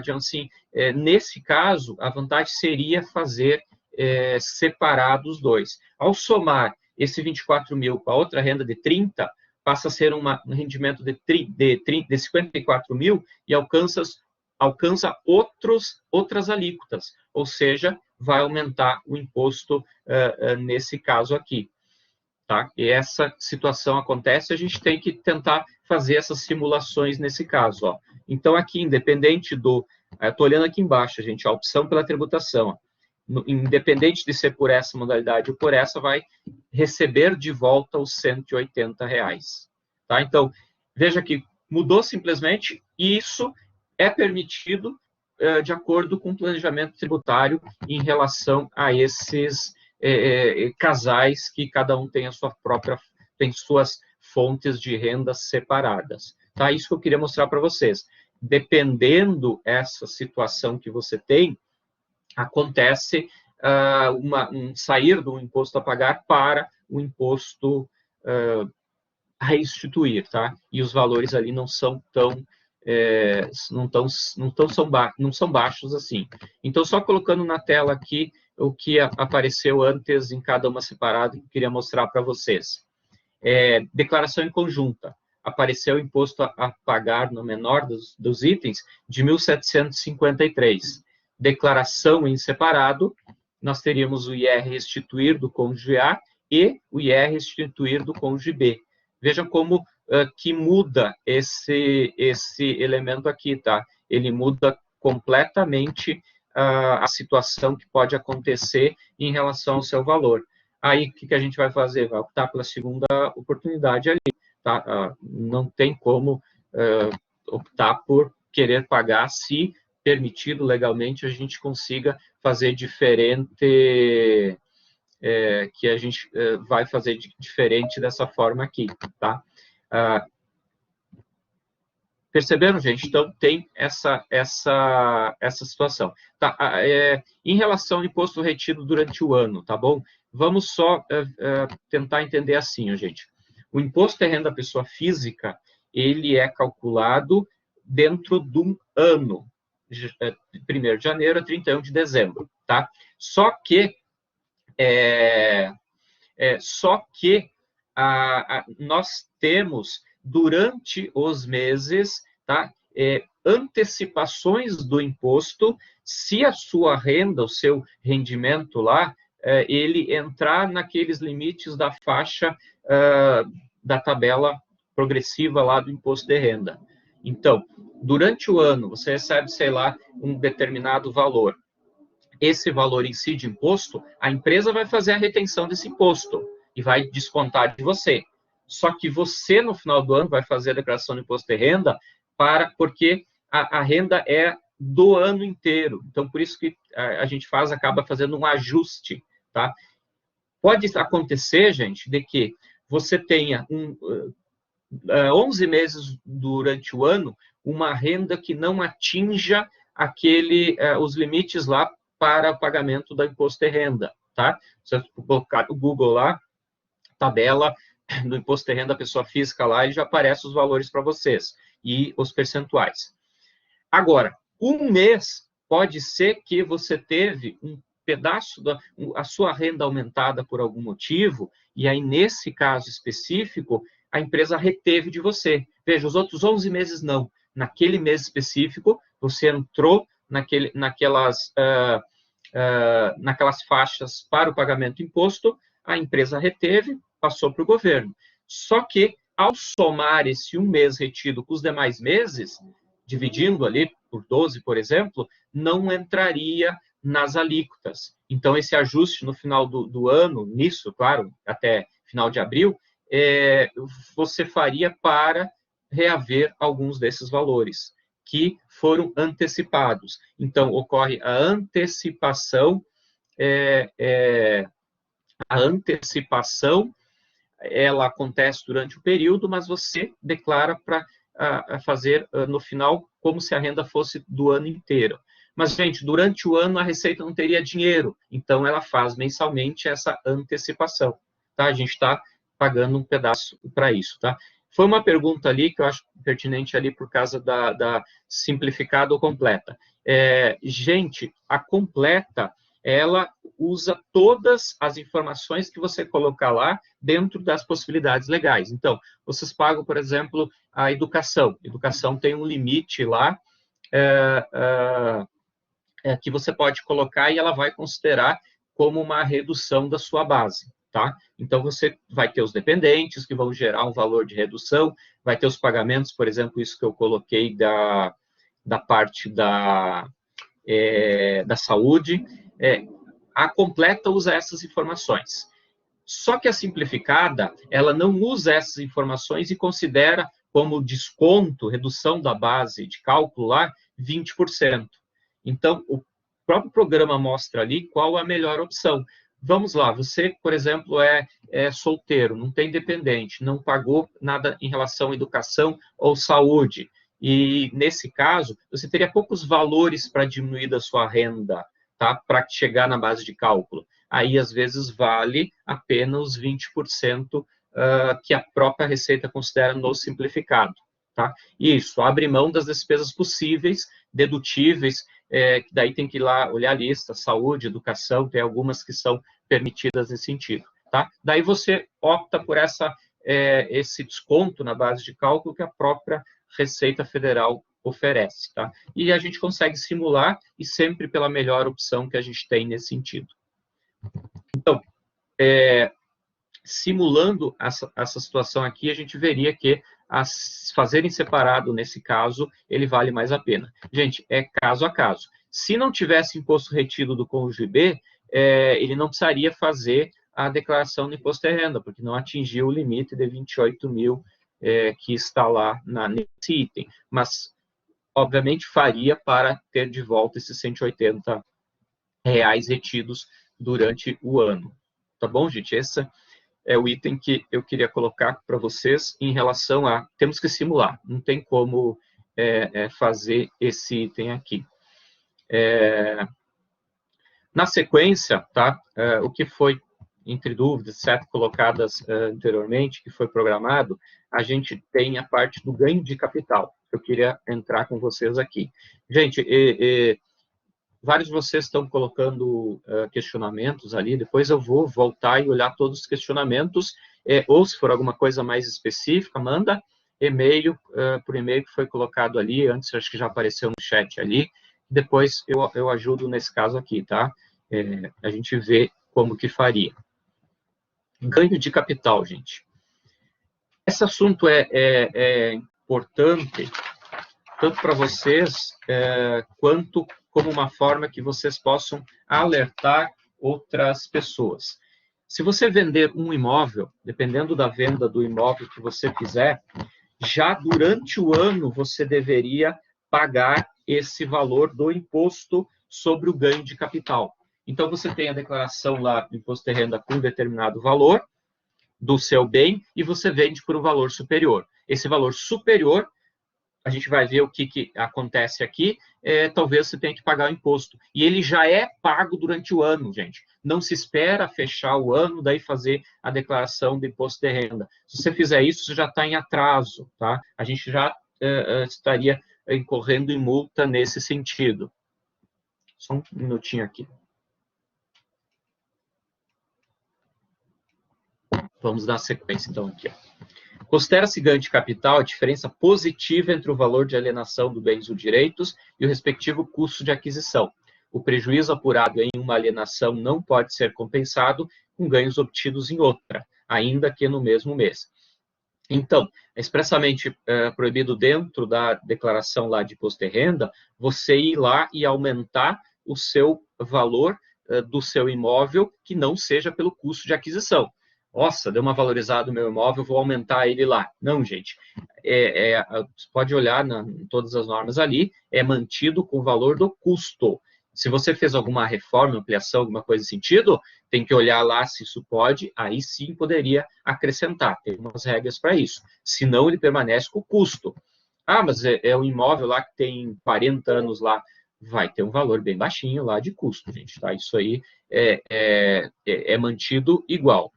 digamos assim, nesse caso, a vantagem seria fazer separar os dois. Ao somar esse 24 mil com a outra renda de 30, passa a ser um rendimento de 54 mil e alcança outras alíquotas, ou seja, vai aumentar o imposto nesse caso aqui. tá? E essa situação acontece, a gente tem que tentar fazer essas simulações nesse caso, ó. Então, aqui, independente do... Estou olhando aqui embaixo, gente, a opção pela tributação, ó. Independente de ser por essa modalidade ou por essa, vai receber de volta os R$180. Tá? Então, veja que mudou simplesmente, e isso é permitido de acordo com o planejamento tributário em relação a esses casais que cada um tem a sua própria, tem suas fontes de rendas separadas. Tá? Isso que eu queria mostrar para vocês. Dependendo essa situação que você tem, acontece um sair do imposto a pagar para o imposto a restituir, tá? E os valores ali não são tão não são baixos assim. Então, só colocando na tela aqui o que apareceu antes em cada uma separada que eu queria mostrar para vocês. Declaração em conjunta. Apareceu o imposto a pagar no menor dos itens de 1.753. Declaração em separado, nós teríamos o IR restituir do cônjuge A e o IR restituir do cônjuge B. Vejam como que muda esse elemento aqui, tá? Ele muda completamente a situação que pode acontecer em relação ao seu valor. Aí, o que a gente vai fazer? Vai optar pela segunda oportunidade ali, tá? Não tem como optar por querer pagar se permitido legalmente a gente consiga fazer diferente, que a gente vai fazer diferente dessa forma aqui, tá? Perceberam, gente? Então, tem essa situação. Tá? Em relação ao imposto retido durante o ano, tá bom? Vamos só tentar entender assim, gente. O imposto de renda da pessoa física, ele é calculado dentro de um ano, de 1º de janeiro a 31 de dezembro, tá? Só que nós temos, durante os meses, tá, antecipações do imposto, se a sua renda, o seu rendimento lá, ele entrar naqueles limites da faixa da tabela progressiva lá do imposto de renda. Então, durante o ano, você recebe, sei lá, um determinado valor. Esse valor em si de imposto, a empresa vai fazer a retenção desse imposto e vai descontar de você. Só que você, no final do ano, vai fazer a declaração do imposto de renda porque a renda é do ano inteiro. Então, por isso que a gente acaba fazendo um ajuste, tá? Pode acontecer, gente, de que você tenha 11 meses durante o ano, uma renda que não atinja os limites lá para o pagamento do imposto de renda, tá? Se você colocar o Google lá, tabela do imposto de renda da pessoa física lá, ele já aparece os valores para vocês e os percentuais. Agora, um mês pode ser que você teve um pedaço a sua renda aumentada por algum motivo, e aí, nesse caso específico, a empresa reteve de você. Veja, os outros 11 meses não. Naquele mês específico, você entrou naquelas faixas para o pagamento do imposto, a empresa reteve, passou para o governo. Só que, ao somar esse um mês retido com os demais meses, dividindo ali por 12, por exemplo, não entraria nas alíquotas. Então, esse ajuste no final do ano, nisso, claro, até final de abril, você faria para reaver alguns desses valores que foram antecipados. Então, ocorre a antecipação, ela acontece durante o período, mas você declara para fazer no final como se a renda fosse do ano inteiro. Mas, gente, durante o ano a Receita não teria dinheiro, então ela faz mensalmente essa antecipação, tá? A gente está pagando um pedaço para isso, tá? Foi uma pergunta ali que eu acho pertinente ali por causa da simplificada ou completa. Gente, a completa, ela usa todas as informações que você colocar lá dentro das possibilidades legais. Então, vocês pagam, por exemplo, a educação. A educação tem um limite lá que você pode colocar e ela vai considerar como uma redução da sua base, tá? Então, você vai ter os dependentes, que vão gerar um valor de redução, vai ter os pagamentos, por exemplo, isso que eu coloquei da parte da saúde. A completa usa essas informações. Só que a simplificada, ela não usa essas informações e considera como desconto, redução da base de cálculo lá, 20%. Então, o próprio programa mostra ali qual a melhor opção. Vamos lá, você, por exemplo, é solteiro, não tem dependente, não pagou nada em relação à educação ou saúde. E, nesse caso, você teria poucos valores para diminuir da sua renda, tá? Para chegar na base de cálculo. Aí, às vezes, vale apenas os 20% que a própria Receita considera no simplificado. Tá? Isso, abre mão das despesas possíveis, dedutíveis, que daí tem que ir lá olhar a lista, saúde, educação, tem algumas que são permitidas nesse sentido. Tá? Daí você opta por esse desconto na base de cálculo que a própria Receita Federal oferece. Tá? E a gente consegue simular e sempre pela melhor opção que a gente tem nesse sentido. Então, simulando essa situação aqui, a gente veria que fazer em separado, nesse caso, ele vale mais a pena. Gente, é caso a caso. Se não tivesse imposto retido do cônjuge B, ele não precisaria fazer a declaração do imposto de renda, porque não atingiu o limite de 28 mil que está lá nesse item. Mas, obviamente, faria para ter de volta esses R$180 retidos durante o ano. Tá bom, gente? Esse é o item que eu queria colocar para vocês em relação a... Temos que simular, não tem como fazer esse item aqui. Na sequência, tá? O que foi, entre dúvidas, certo, colocadas anteriormente, que foi programado, a gente tem a parte do ganho de capital. Eu queria entrar com vocês aqui. Gente, vários de vocês estão colocando questionamentos ali, depois eu vou voltar e olhar todos os questionamentos, ou se for alguma coisa mais específica, manda e-mail, por e-mail que foi colocado ali, antes acho que já apareceu no chat ali, depois eu ajudo nesse caso aqui, tá? A gente vê como que faria. Ganho de capital, gente. Esse assunto é importante, tanto para vocês, quanto como uma forma que vocês possam alertar outras pessoas. Se você vender um imóvel, dependendo da venda do imóvel que você fizer, já durante o ano você deveria pagar esse valor do imposto sobre o ganho de capital. Então, você tem a declaração lá do imposto de renda com determinado valor do seu bem e você vende por um valor superior. Esse valor superior, a gente vai ver o que acontece aqui, talvez você tenha que pagar o imposto. E ele já é pago durante o ano, gente. Não se espera fechar o ano, daí fazer a declaração do imposto de renda. Se você fizer isso, você já está em atraso, tá? A gente já estaria incorrendo em multa nesse sentido. Só um minutinho aqui. Vamos dar sequência, então, aqui, ó. Considera-se ganho de capital a diferença positiva entre o valor de alienação dos bens ou direitos e o respectivo custo de aquisição. O prejuízo apurado em uma alienação não pode ser compensado com ganhos obtidos em outra, ainda que no mesmo mês. Então, é expressamente proibido dentro da declaração lá de imposto de renda, você ir lá e aumentar o seu valor do seu imóvel que não seja pelo custo de aquisição. Nossa, deu uma valorizada no meu imóvel, vou aumentar ele lá. Não, gente. Você pode olhar em todas as normas ali, é mantido com o valor do custo. Se você fez alguma reforma, ampliação, alguma coisa nesse sentido, tem que olhar lá se isso pode, aí sim poderia acrescentar. Tem umas regras para isso. Senão, ele permanece com o custo. Ah, mas é um imóvel lá que tem 40 anos lá, vai ter um valor bem baixinho lá de custo, gente. Tá? Isso aí é mantido igual.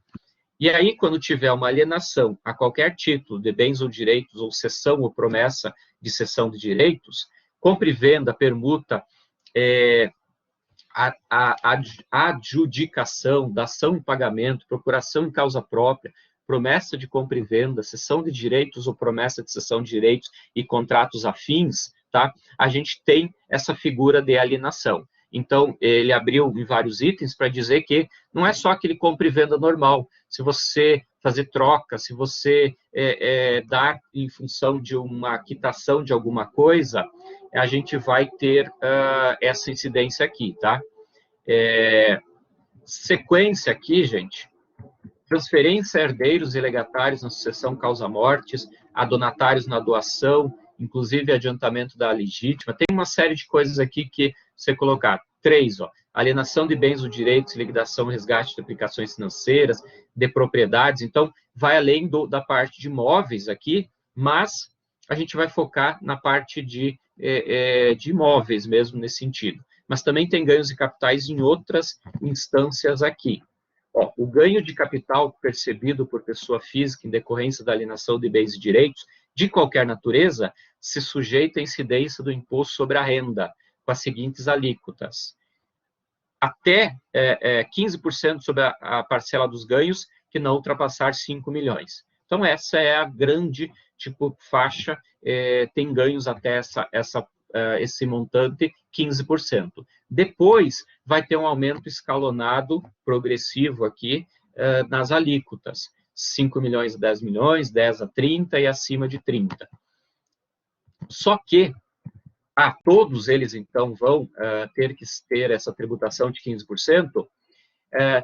E aí, quando tiver uma alienação a qualquer título de bens ou direitos, ou cessão ou promessa de cessão de direitos, compra e venda, permuta, a adjudicação, dação em pagamento, procuração em causa própria, promessa de compra e venda, cessão de direitos ou promessa de cessão de direitos e contratos afins, tá? A gente tem essa figura de alienação. Então, ele abriu em vários itens para dizer que não é só aquele compra e venda normal. Se você fazer troca, se você dar em função de uma quitação de alguma coisa, a gente vai ter essa incidência aqui, tá? Sequência aqui, gente. Transferência a herdeiros e legatários na sucessão causa-mortes, a donatários na doação, inclusive adiantamento da legítima. Tem uma série de coisas aqui que você colocar. 3, ó, alienação de bens ou direitos, liquidação, resgate de aplicações financeiras, de propriedades. Então, vai além da parte de imóveis aqui, mas a gente vai focar na parte de imóveis mesmo nesse sentido. Mas também tem ganhos de capitais em outras instâncias aqui. Ó, o ganho de capital percebido por pessoa física em decorrência da alienação de bens e direitos de qualquer natureza se sujeita à incidência do imposto sobre a renda, com as seguintes alíquotas. Até 15% sobre a parcela dos ganhos que não ultrapassar 5 milhões. Então, essa é a grande faixa, tem ganhos até esse montante, 15%. Depois, vai ter um aumento escalonado, progressivo aqui, nas alíquotas. 5 milhões a 10 milhões, 10 a 30 e acima de 30. Só que, todos eles, então, vão ter que ter essa tributação de 15%,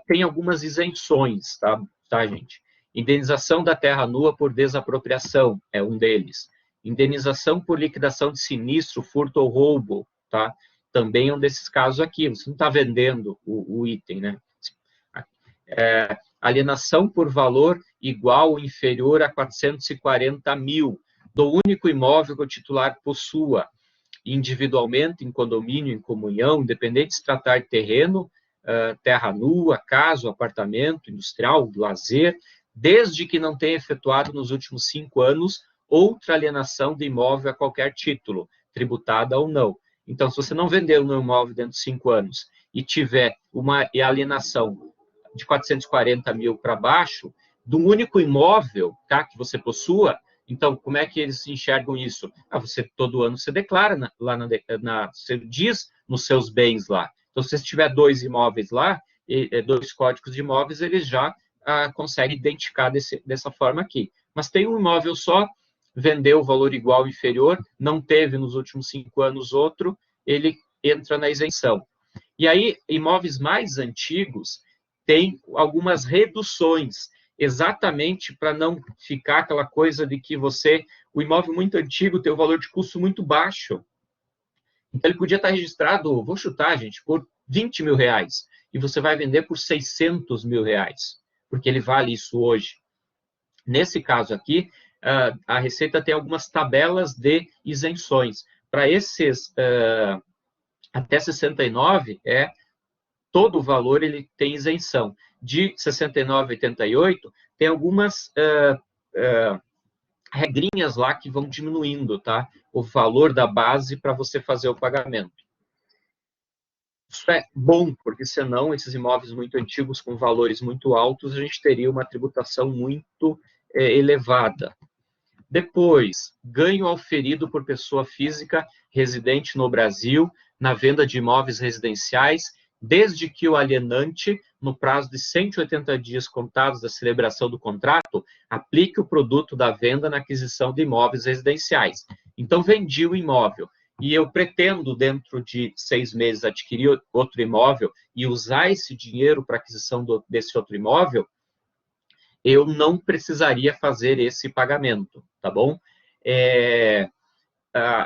tem algumas isenções, tá, gente? Indenização da terra nua por desapropriação é um deles. Indenização por liquidação de sinistro, furto ou roubo, tá? Também é um desses casos aqui. Você não está vendendo o item, né? Alienação por valor igual ou inferior a 440 mil do único imóvel que o titular possua, individualmente, em condomínio, em comunhão, independente de se tratar de terreno, terra nua, casa, apartamento, industrial, lazer, desde que não tenha efetuado nos últimos 5 anos outra alienação de imóvel a qualquer título, tributada ou não. Então, se você não vendeu um imóvel dentro de 5 anos e tiver uma alienação de 440 mil para baixo, do único imóvel, tá, que você possua, então, como é que eles enxergam isso? Todo ano você declara, você diz nos seus bens lá. Então, se você tiver 2 imóveis lá, 2 códigos de imóveis, eles já conseguem identificar dessa forma aqui. Mas tem um imóvel só, vendeu o valor igual ou inferior, não teve nos últimos 5 anos outro, ele entra na isenção. E aí, imóveis mais antigos têm algumas reduções, exatamente para não ficar aquela coisa de que o imóvel muito antigo tem o valor de custo muito baixo. Então, ele podia estar registrado, vou chutar, gente, por 20 mil reais, e você vai vender por 600 mil reais, porque ele vale isso hoje. Nesse caso aqui, a Receita tem algumas tabelas de isenções. Para esses até 69, todo o valor ele tem isenção. De 69 a 88, tem algumas regrinhas lá que vão diminuindo, tá? O valor da base para você fazer o pagamento. Isso é bom, porque senão esses imóveis muito antigos com valores muito altos, a gente teria uma tributação muito elevada. Depois, ganho auferido por pessoa física residente no Brasil na venda de imóveis residenciais, desde que o alienante, no prazo de 180 dias contados da celebração do contrato, aplique o produto da venda na aquisição de imóveis residenciais. Então, vendi o imóvel e eu pretendo, dentro de 6 meses, adquirir outro imóvel e usar esse dinheiro para aquisição desse outro imóvel, eu não precisaria fazer esse pagamento, tá bom?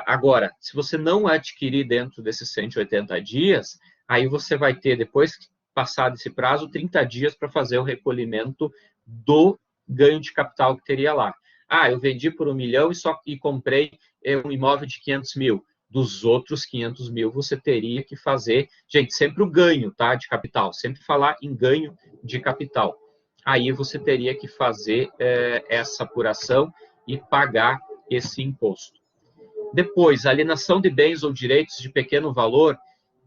Agora, se você não adquirir dentro desses 180 dias, aí você vai ter, depois que passar esse prazo, 30 dias para fazer o recolhimento do ganho de capital que teria lá. Eu vendi por 1 milhão e comprei um imóvel de 500 mil. Dos outros 500 mil, você teria que fazer, gente, sempre o ganho, tá, de capital, sempre falar em ganho de capital. Aí você teria que fazer essa apuração e pagar esse imposto. Depois, alienação de bens ou direitos de pequeno valor,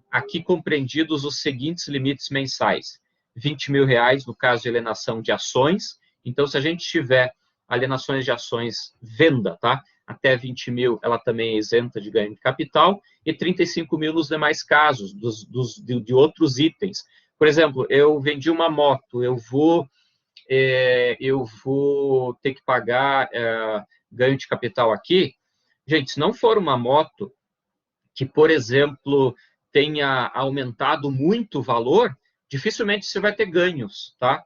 aqui compreendidos os seguintes limites mensais. 20 mil reais no caso de alienação de ações. Então, se a gente tiver alienações de ações, venda, tá? até 20 mil, ela também é isenta de ganho de capital, e 35 mil nos demais casos, de outros itens. Por exemplo, eu vendi uma moto, eu vou ter que pagar ganho de capital aqui. Gente, se não for uma moto que, por exemplo, tenha aumentado muito o valor, dificilmente você vai ter ganhos, tá?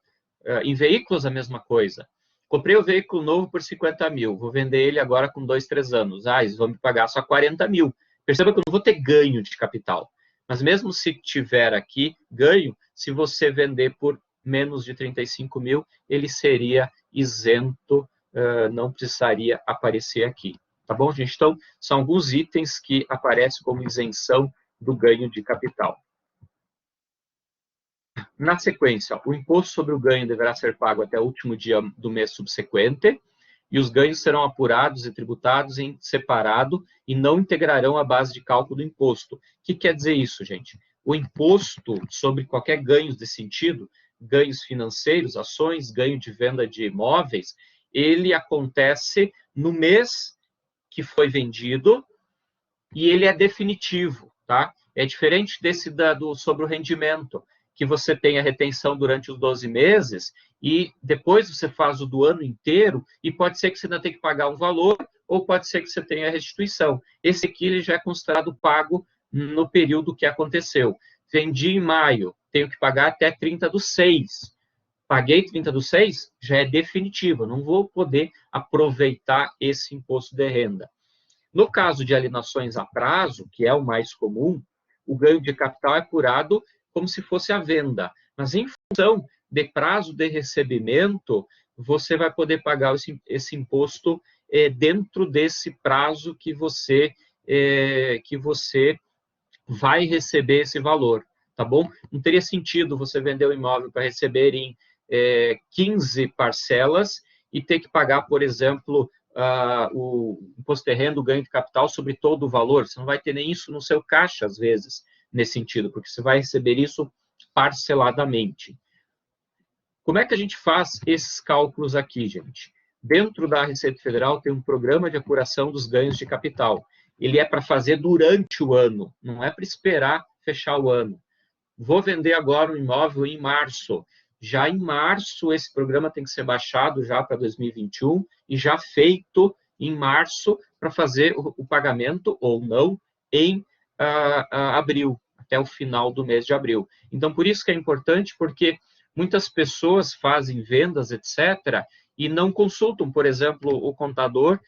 Em veículos, a mesma coisa. Comprei o veículo novo por 50 mil, vou vender ele agora com 2, 3 anos. Eles vão me pagar só 40 mil. Perceba que eu não vou ter ganho de capital. Mas mesmo se tiver aqui ganho, se você vender por menos de 35 mil, ele seria isento, não precisaria aparecer aqui. Tá bom, gente? Então, são alguns itens que aparecem como isenção do ganho de capital. Na sequência, o imposto sobre o ganho deverá ser pago até o último dia do mês subsequente, e os ganhos serão apurados e tributados em separado e não integrarão a base de cálculo do imposto. O que quer dizer isso, gente? O imposto sobre qualquer ganhos desse sentido, ganhos financeiros, ações, ganho de venda de imóveis, ele acontece no mês que foi vendido e ele é definitivo, tá? É diferente desse sobre o rendimento, que você tem a retenção durante os 12 meses e depois você faz o do ano inteiro e pode ser que você ainda tenha que pagar um valor ou pode ser que você tenha a restituição. Esse aqui ele já é considerado pago no período que aconteceu. Vendi em maio, tenho que pagar até 30/6. Paguei 30/6, já é definitivo, não vou poder aproveitar esse imposto de renda. No caso de alienações a prazo, que é o mais comum, o ganho de capital é apurado como se fosse a venda. Mas em função de prazo de recebimento, você vai poder pagar esse imposto dentro desse prazo que você vai receber esse valor, tá bom? Não teria sentido você vender o imóvel para receber em 15 parcelas e ter que pagar, por exemplo, o imposto de renda, o ganho de capital sobre todo o valor. Você não vai ter nem isso no seu caixa, às vezes, nesse sentido, porque você vai receber isso parceladamente. Como é que a gente faz esses cálculos aqui, gente? Dentro da Receita Federal tem um programa de apuração dos ganhos de capital. Ele é para fazer durante o ano, não é para esperar fechar o ano. Vou vender agora um imóvel em março. Já em março, esse programa tem que ser baixado já para 2021 e já feito em março para fazer o pagamento ou não em abril, até o final do mês de abril. Então, por isso que é importante, porque muitas pessoas fazem vendas, etc., e não consultam, por exemplo, o contador,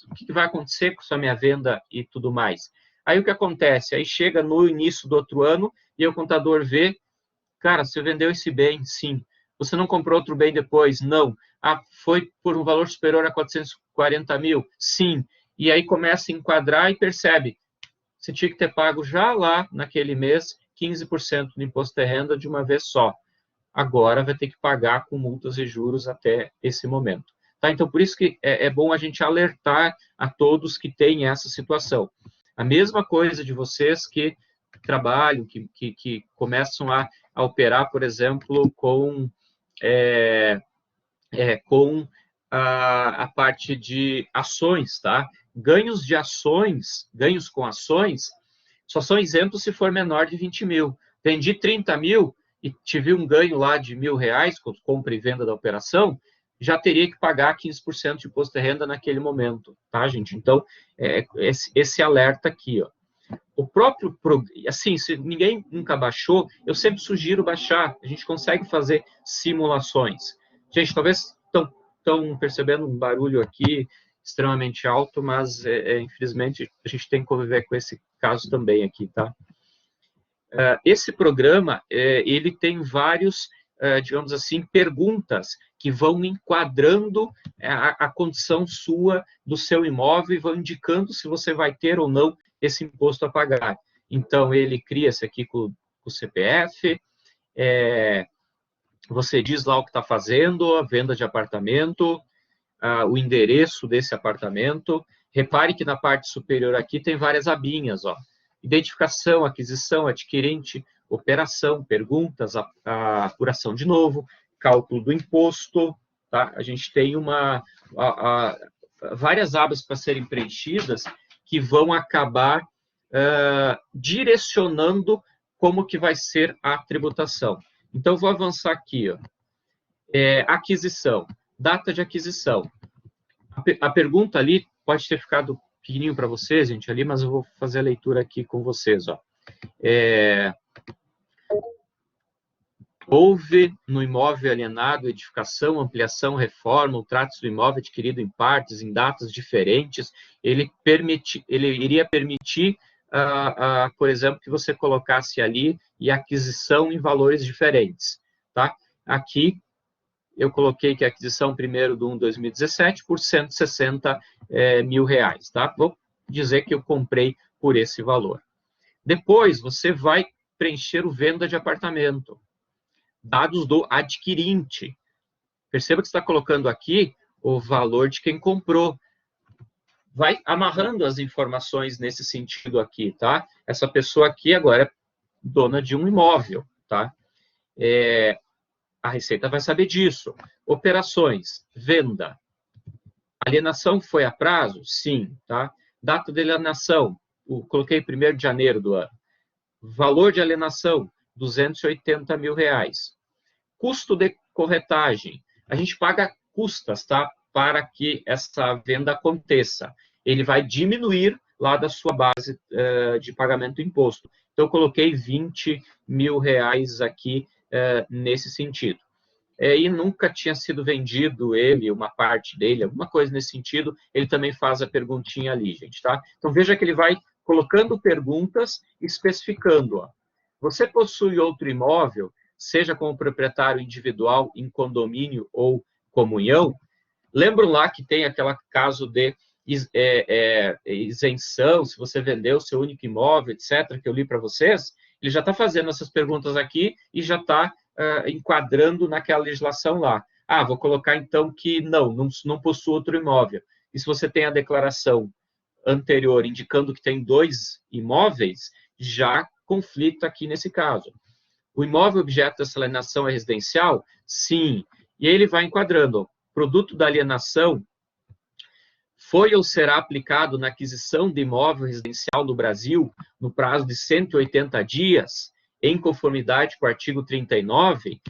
o que vai acontecer com a minha venda e tudo mais. Aí o que acontece? Aí chega no início do outro ano e o contador vê, cara, você vendeu esse bem, sim. Você não comprou outro bem depois? Não. Foi por um valor superior a 440 mil? Sim. E aí começa a enquadrar e percebe, você tinha que ter pago já lá, naquele mês, 15% do imposto de renda de uma vez só. Agora vai ter que pagar com multas e juros até esse momento. Tá? Então, por isso que é bom a gente alertar a todos que têm essa situação. A mesma coisa de vocês que trabalham, que começam a operar, por exemplo, com a parte de ações, tá? Ganhos de ações, ganhos com ações, só são isentos se for menor de 20 mil. Vendi 30 mil e tive um ganho lá de R$1.000 com compra e venda da operação, já teria que pagar 15% de imposto de renda naquele momento, tá, gente? Então, esse alerta aqui, ó. O próprio, assim, se ninguém nunca baixou, eu sempre sugiro baixar, a gente consegue fazer simulações. Gente, talvez estão percebendo um barulho aqui extremamente alto, mas, infelizmente, a gente tem que conviver com esse caso também aqui, tá? Esse programa, ele tem vários, digamos assim, perguntas que vão enquadrando a condição sua do seu imóvel e vão indicando se você vai ter ou não esse imposto a pagar. Então, ele cria-se aqui com o CPF, você diz lá o que está fazendo, a venda de apartamento, o endereço desse apartamento. Repare que na parte superior aqui tem várias abinhas, ó. Identificação, aquisição, adquirente, operação, perguntas, a apuração de novo, cálculo do imposto, tá? A gente tem várias abas para serem preenchidas que vão acabar direcionando como que vai ser a tributação. Então, vou avançar aqui, ó. Aquisição, data de aquisição. A pergunta ali pode ter ficado pequenininho para vocês, gente, ali, mas eu vou fazer a leitura aqui com vocês, ó. Houve no imóvel alienado edificação, ampliação, reforma, o trato do imóvel adquirido em partes, em datas diferentes, ele iria permitir, por exemplo, que você colocasse ali e aquisição em valores diferentes, tá? Aqui, eu coloquei que a aquisição primeiro do 1 de 2017 por 160 mil reais, tá? Vou dizer que eu comprei por esse valor. Depois, você vai preencher o venda de apartamento. Dados do adquirente. Perceba que você está colocando aqui o valor de quem comprou. Vai amarrando as informações nesse sentido aqui, tá? Essa pessoa aqui agora é dona de um imóvel, tá? A Receita vai saber disso. Operações, venda. Alienação foi a prazo? Sim, tá? Data de alienação, coloquei 1º de janeiro do ano. Valor de alienação, 280 mil reais. Custo de corretagem. A gente paga custas, tá? Para que essa venda aconteça. Ele vai diminuir lá da sua base de pagamento do imposto. Então, eu coloquei 20 mil reais aqui nesse sentido. E nunca tinha sido vendido ele, uma parte dele, alguma coisa nesse sentido, ele também faz a perguntinha ali, gente, tá? Então, veja que ele vai colocando perguntas, especificando, ó. Você possui outro imóvel, seja como proprietário individual, em condomínio ou comunhão? Lembram lá que tem aquele caso de isenção, se você vendeu o seu único imóvel, etc., que eu li para vocês? Ele já está fazendo essas perguntas aqui e já está enquadrando naquela legislação lá. Vou colocar então que não possui outro imóvel. E se você tem a declaração anterior indicando que tem 2 imóveis, já conflito aqui nesse caso. O imóvel objeto dessa alienação é residencial? Sim. E aí ele vai enquadrando. Produto da alienação foi ou será aplicado na aquisição de imóvel residencial no Brasil no prazo de 180 dias, em conformidade com o artigo 39.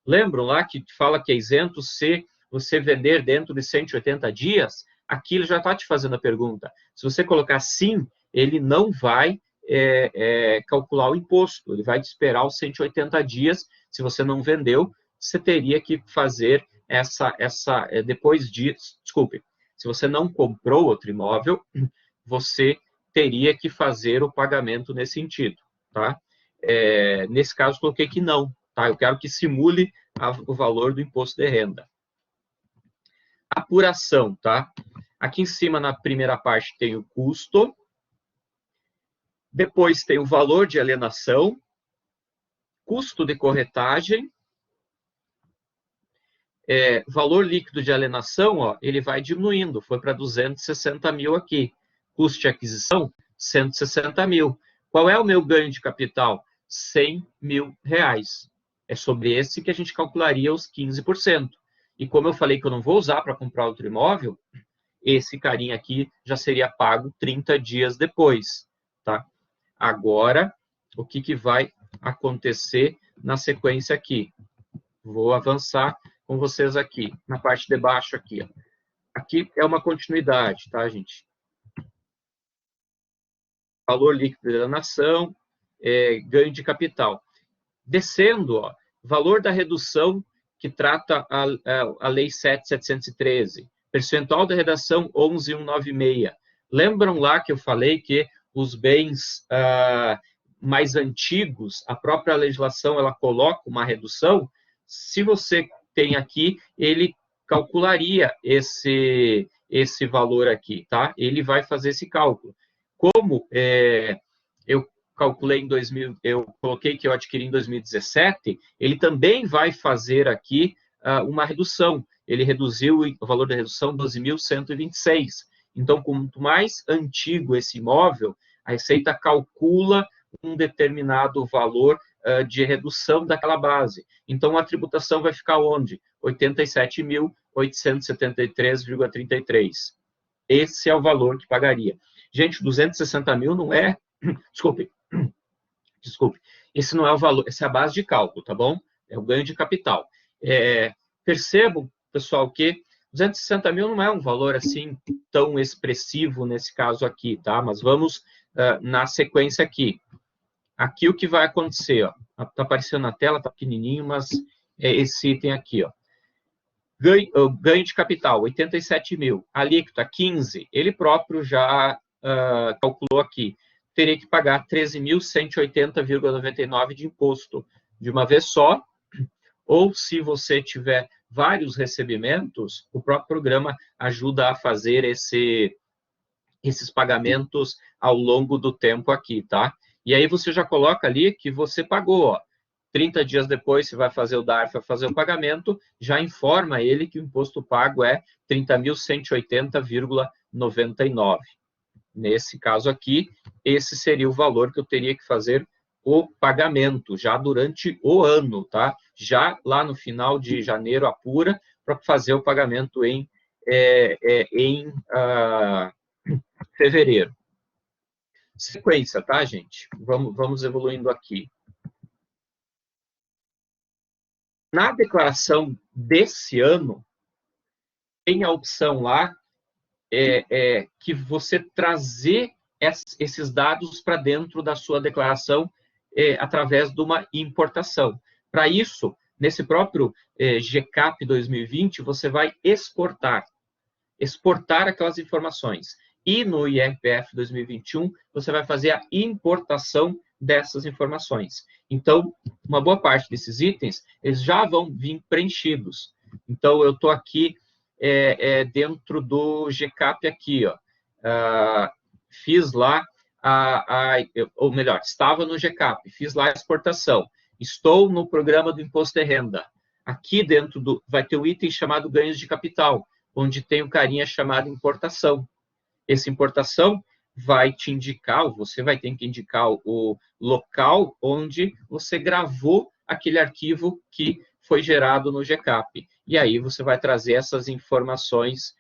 Lembram lá que fala que é isento se você vender dentro de 180 dias? Aqui ele já está te fazendo a pergunta. Se você colocar sim, ele não vai calcular o imposto, ele vai te esperar os 180 dias. Se você não vendeu, você teria que fazer depois disso, desculpe, se você não comprou outro imóvel, você teria que fazer o pagamento nesse sentido, tá? Nesse caso, coloquei que não, tá? Eu quero que simule o valor do imposto de renda. Apuração, tá? Aqui em cima, na primeira parte, tem o custo. Depois tem o valor de alienação, custo de corretagem, valor líquido de alienação, ó, ele vai diminuindo, foi para 260 mil aqui. Custo de aquisição, 160 mil. Qual é o meu ganho de capital? 100 mil reais. É sobre esse que a gente calcularia os 15%. E como eu falei que eu não vou usar para comprar outro imóvel, esse carinha aqui já seria pago 30 dias depois, tá? Agora, o que vai acontecer na sequência aqui? Vou avançar com vocês aqui, na parte de baixo aqui. Ó. Aqui é uma continuidade, tá, gente? Valor líquido da nação, ganho de capital. Descendo, ó, valor da redução que trata a Lei 7.713, percentual da redação 11.196. Lembram lá que eu falei que os bens mais antigos, a própria legislação ela coloca uma redução? Se você tem aqui, ele calcularia esse valor aqui, tá? Ele vai fazer esse cálculo. Como eu calculei em 2000, eu coloquei que eu adquiri em 2017, ele também vai fazer aqui uma redução. Ele reduziu o valor da redução 12.126. Então, quanto mais antigo esse imóvel, a Receita calcula um determinado valor de redução daquela base. Então, a tributação vai ficar onde? 87 mil 260.873,33. Esse é o valor que pagaria. Gente, 260 mil não é... Desculpe. Esse não é o valor, essa é a base de cálculo, tá bom? É o ganho de capital. Percebam, pessoal, que 260 mil não é um valor assim tão expressivo nesse caso aqui, tá? Mas vamos na sequência aqui. Aqui o que vai acontecer, ó, tá aparecendo na tela, tá pequenininho, mas é esse item aqui, ó. Ganho de capital, 87 mil. Alíquota, 15. Ele próprio já calculou aqui. Teria que pagar 13.180,99 de imposto de uma vez só, ou se você tiver vários recebimentos, o próprio programa ajuda a fazer esses pagamentos ao longo do tempo aqui, tá? E aí você já coloca ali que você pagou, ó. 30 dias depois, você vai fazer o DARF, vai fazer o pagamento, já informa ele que o imposto pago é 30.180,99. Nesse caso aqui, esse seria o valor que eu teria que fazer o pagamento, já durante o ano, tá? Já lá no final de janeiro, apura, para fazer o pagamento em fevereiro. Sequência, tá, gente? Vamos evoluindo aqui. Na declaração desse ano, tem a opção lá que você trazer esses dados para dentro da sua declaração através de uma importação. Para isso, nesse próprio GCAP 2020, você vai exportar aquelas informações. E no IRPF 2021, você vai fazer a importação dessas informações. Então, uma boa parte desses itens, eles já vão vir preenchidos. Então, eu estou aqui dentro do GCAP aqui, ó. Fiz lá, ou melhor, estava no GCAP, fiz lá a exportação. Estou no programa do Imposto de Renda. Aqui dentro vai ter um item chamado ganhos de capital, onde tem um carinha chamado importação. Essa importação vai te indicar, ou você vai ter que indicar o local onde você gravou aquele arquivo que foi gerado no GCAP. E aí você vai trazer essas informações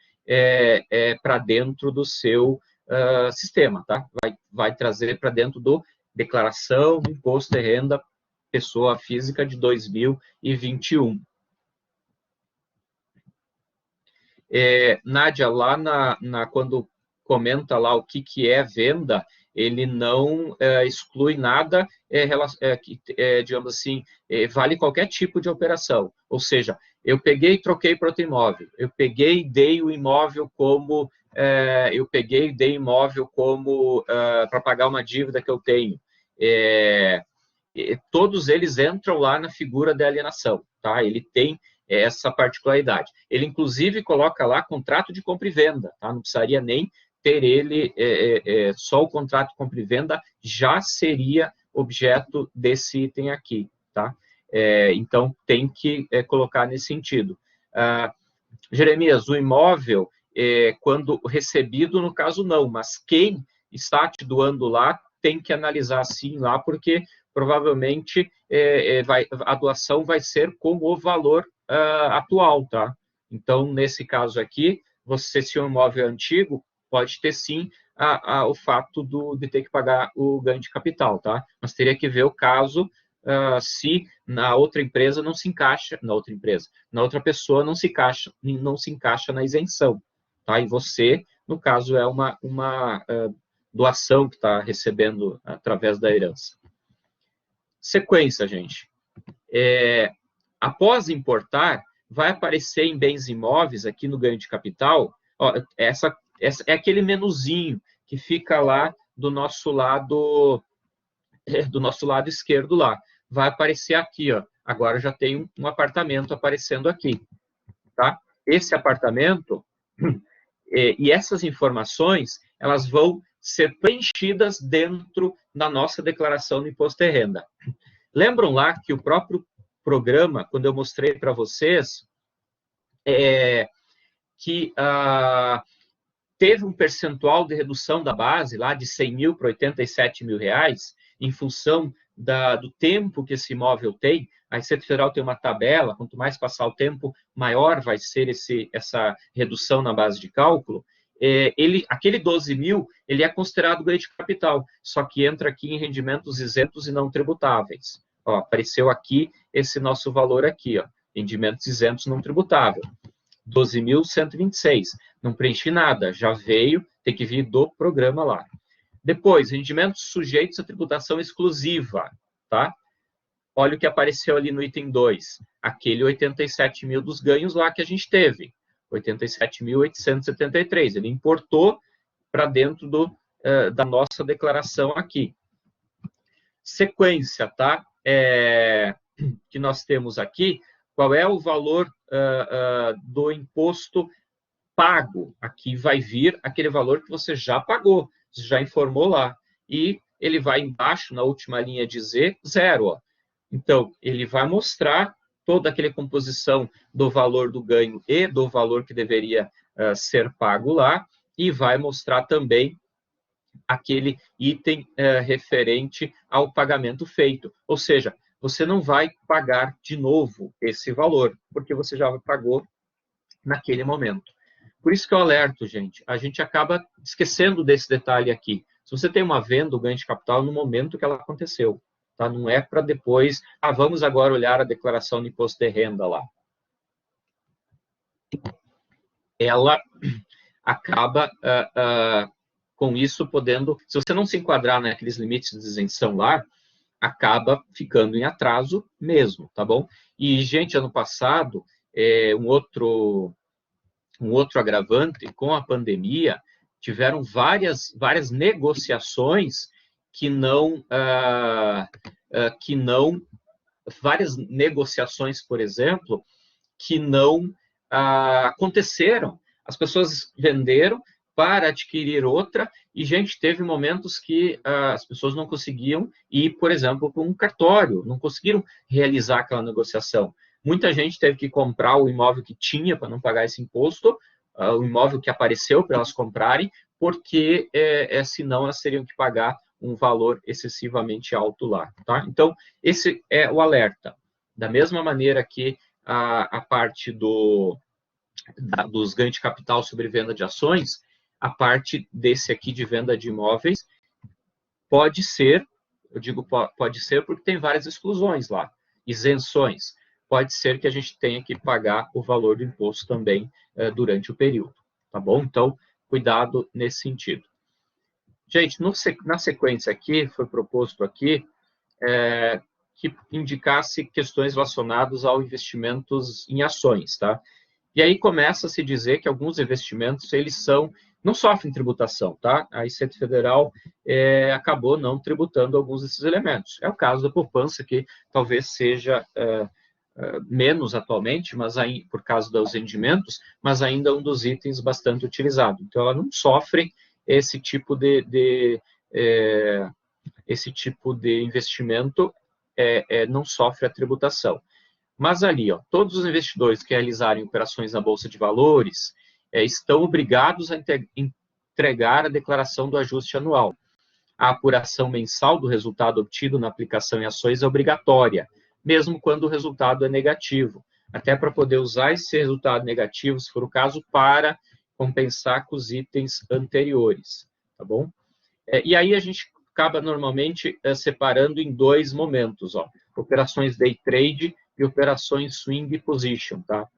para dentro do seu sistema, tá? Vai trazer para dentro do declaração do imposto de renda pessoa física de 2021. Nádia, lá quando comenta lá o que é venda, ele não exclui nada, digamos assim, vale qualquer tipo de operação. Ou seja, eu peguei e troquei para outro imóvel, eu peguei e dei o imóvel como, para pagar uma dívida que eu tenho. Todos eles entram lá na figura da alienação, tá? Ele tem essa particularidade. Ele, inclusive, coloca lá contrato de compra e venda, tá? Não precisaria nem ter ele, só o contrato de compra e venda já seria objeto desse item aqui, tá? Então, tem que colocar nesse sentido. Jeremias, o imóvel, quando recebido, no caso, não, mas quem está te doando lá tem que analisar sim lá, porque provavelmente a doação vai ser com o valor atual, tá? Então, nesse caso aqui, se o imóvel é antigo, pode ter sim o fato de ter que pagar o ganho de capital, tá? Mas teria que ver o caso se na outra empresa não se encaixa, na outra pessoa não se encaixa na isenção, tá? E você, no caso, é uma doação que está recebendo através da herança. Sequência, gente. Após importar, vai aparecer em bens imóveis, aqui no ganho de capital, ó, essa é aquele menuzinho que fica lá do nosso lado esquerdo lá. Vai aparecer aqui, ó. Agora já tem um apartamento aparecendo aqui, tá? Esse apartamento e essas informações, elas vão ser preenchidas dentro da nossa declaração do imposto de renda. Lembram lá que o próprio programa, quando eu mostrei para vocês, que teve um percentual de redução da base lá de 100 mil para 87 mil reais, em função do tempo que esse imóvel tem. A Receita Federal tem uma tabela, quanto mais passar o tempo, maior vai ser essa redução na base de cálculo. Aquele 12 mil, ele é considerado ganho de capital, só que entra aqui em rendimentos isentos e não tributáveis. Ó, apareceu aqui esse nosso valor aqui, ó, rendimentos isentos não tributável. 12.126. Não preenchi nada, já veio, tem que vir do programa lá. Depois, rendimentos sujeitos a tributação exclusiva, tá? Olha o que apareceu ali no item 2, aquele 87 mil dos ganhos lá que a gente teve, 87.873. Ele importou para dentro da nossa declaração aqui. Sequência, tá? Que nós temos aqui, qual é o valor do imposto pago? Aqui vai vir aquele valor que você já pagou, você já informou lá. E ele vai embaixo, na última linha, dizer zero. Ó. Então, ele vai mostrar toda aquela composição do valor do ganho e do valor que deveria ser pago lá, e vai mostrar também aquele item referente ao pagamento feito. Ou seja, você não vai pagar de novo esse valor, porque você já pagou naquele momento. Por isso que eu alerto, gente, a gente acaba esquecendo desse detalhe aqui. Se você tem uma venda, o ganho de capital no momento que ela aconteceu, tá? Não é para depois, vamos agora olhar a declaração de imposto de renda lá. Ela acaba com isso podendo, se você não se enquadrar naqueles limites de isenção lá, acaba ficando em atraso mesmo, tá bom? E, gente, ano passado, um outro agravante, com a pandemia, tiveram várias negociações várias negociações, por exemplo, que não aconteceram. As pessoas venderam para adquirir outra, e, gente, teve momentos que as pessoas não conseguiam ir, por exemplo, para um cartório, não conseguiram realizar aquela negociação. Muita gente teve que comprar o imóvel que tinha para não pagar esse imposto, o imóvel que apareceu para elas comprarem, porque senão elas teriam que pagar um valor excessivamente alto lá. Tá? Então, esse é o alerta. Da mesma maneira que a parte dos ganhos de capital sobre venda de ações, a parte desse aqui de venda de imóveis pode ser, eu digo pode ser porque tem várias exclusões lá, isenções. Pode ser que a gente tenha que pagar o valor do imposto também durante o período, tá bom? Então, cuidado nesse sentido. Gente, na sequência aqui, foi proposto aqui que indicasse questões relacionadas ao investimentos em ações, tá? E aí começa a se dizer que alguns investimentos, eles não sofrem tributação, tá? A Receita Federal acabou não tributando alguns desses elementos. É o caso da poupança, que talvez seja menos atualmente, mas aí, por causa dos rendimentos, mas ainda um dos itens bastante utilizado. Então, ela não sofre esse tipo de investimento, não sofre a tributação. Mas ali, ó, todos os investidores que realizarem operações na Bolsa de Valores estão obrigados a entregar a declaração do ajuste anual. A apuração mensal do resultado obtido na aplicação em ações é obrigatória, mesmo quando o resultado é negativo, até para poder usar esse resultado negativo, se for o caso, para compensar com os itens anteriores, tá bom? E aí a gente acaba normalmente separando em dois momentos, ó, operações day trade e operações swing position, tá?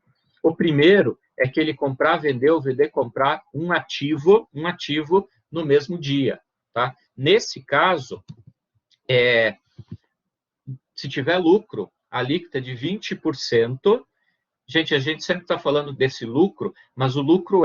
O primeiro é que ele comprar, vender ou vender, comprar um ativo no mesmo dia, tá? Nesse caso, se tiver lucro, a alíquota de 20%, gente, a gente sempre está falando desse lucro, mas o lucro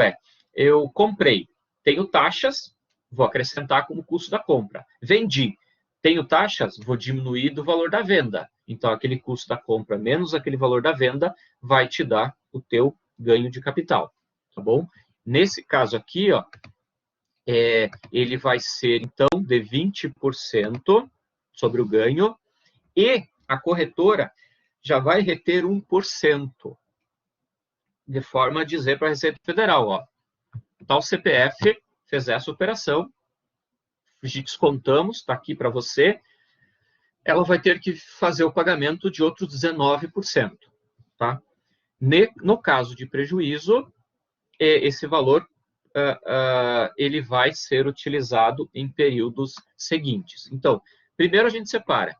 eu comprei, tenho taxas, vou acrescentar como custo da compra. Vendi, tenho taxas, vou diminuir do valor da venda. Então, aquele custo da compra menos aquele valor da venda vai te dar o teu ganho de capital, tá bom? Nesse caso aqui, ó, ele vai ser, então, de 20% sobre o ganho, e a corretora já vai reter 1%, de forma a dizer para a Receita Federal, ó, tal CPF fez essa operação, descontamos, está aqui para você, ela vai ter que fazer o pagamento de outros 19%. Tá? No caso de prejuízo, esse valor ele vai ser utilizado em períodos seguintes. Então, primeiro a gente separa.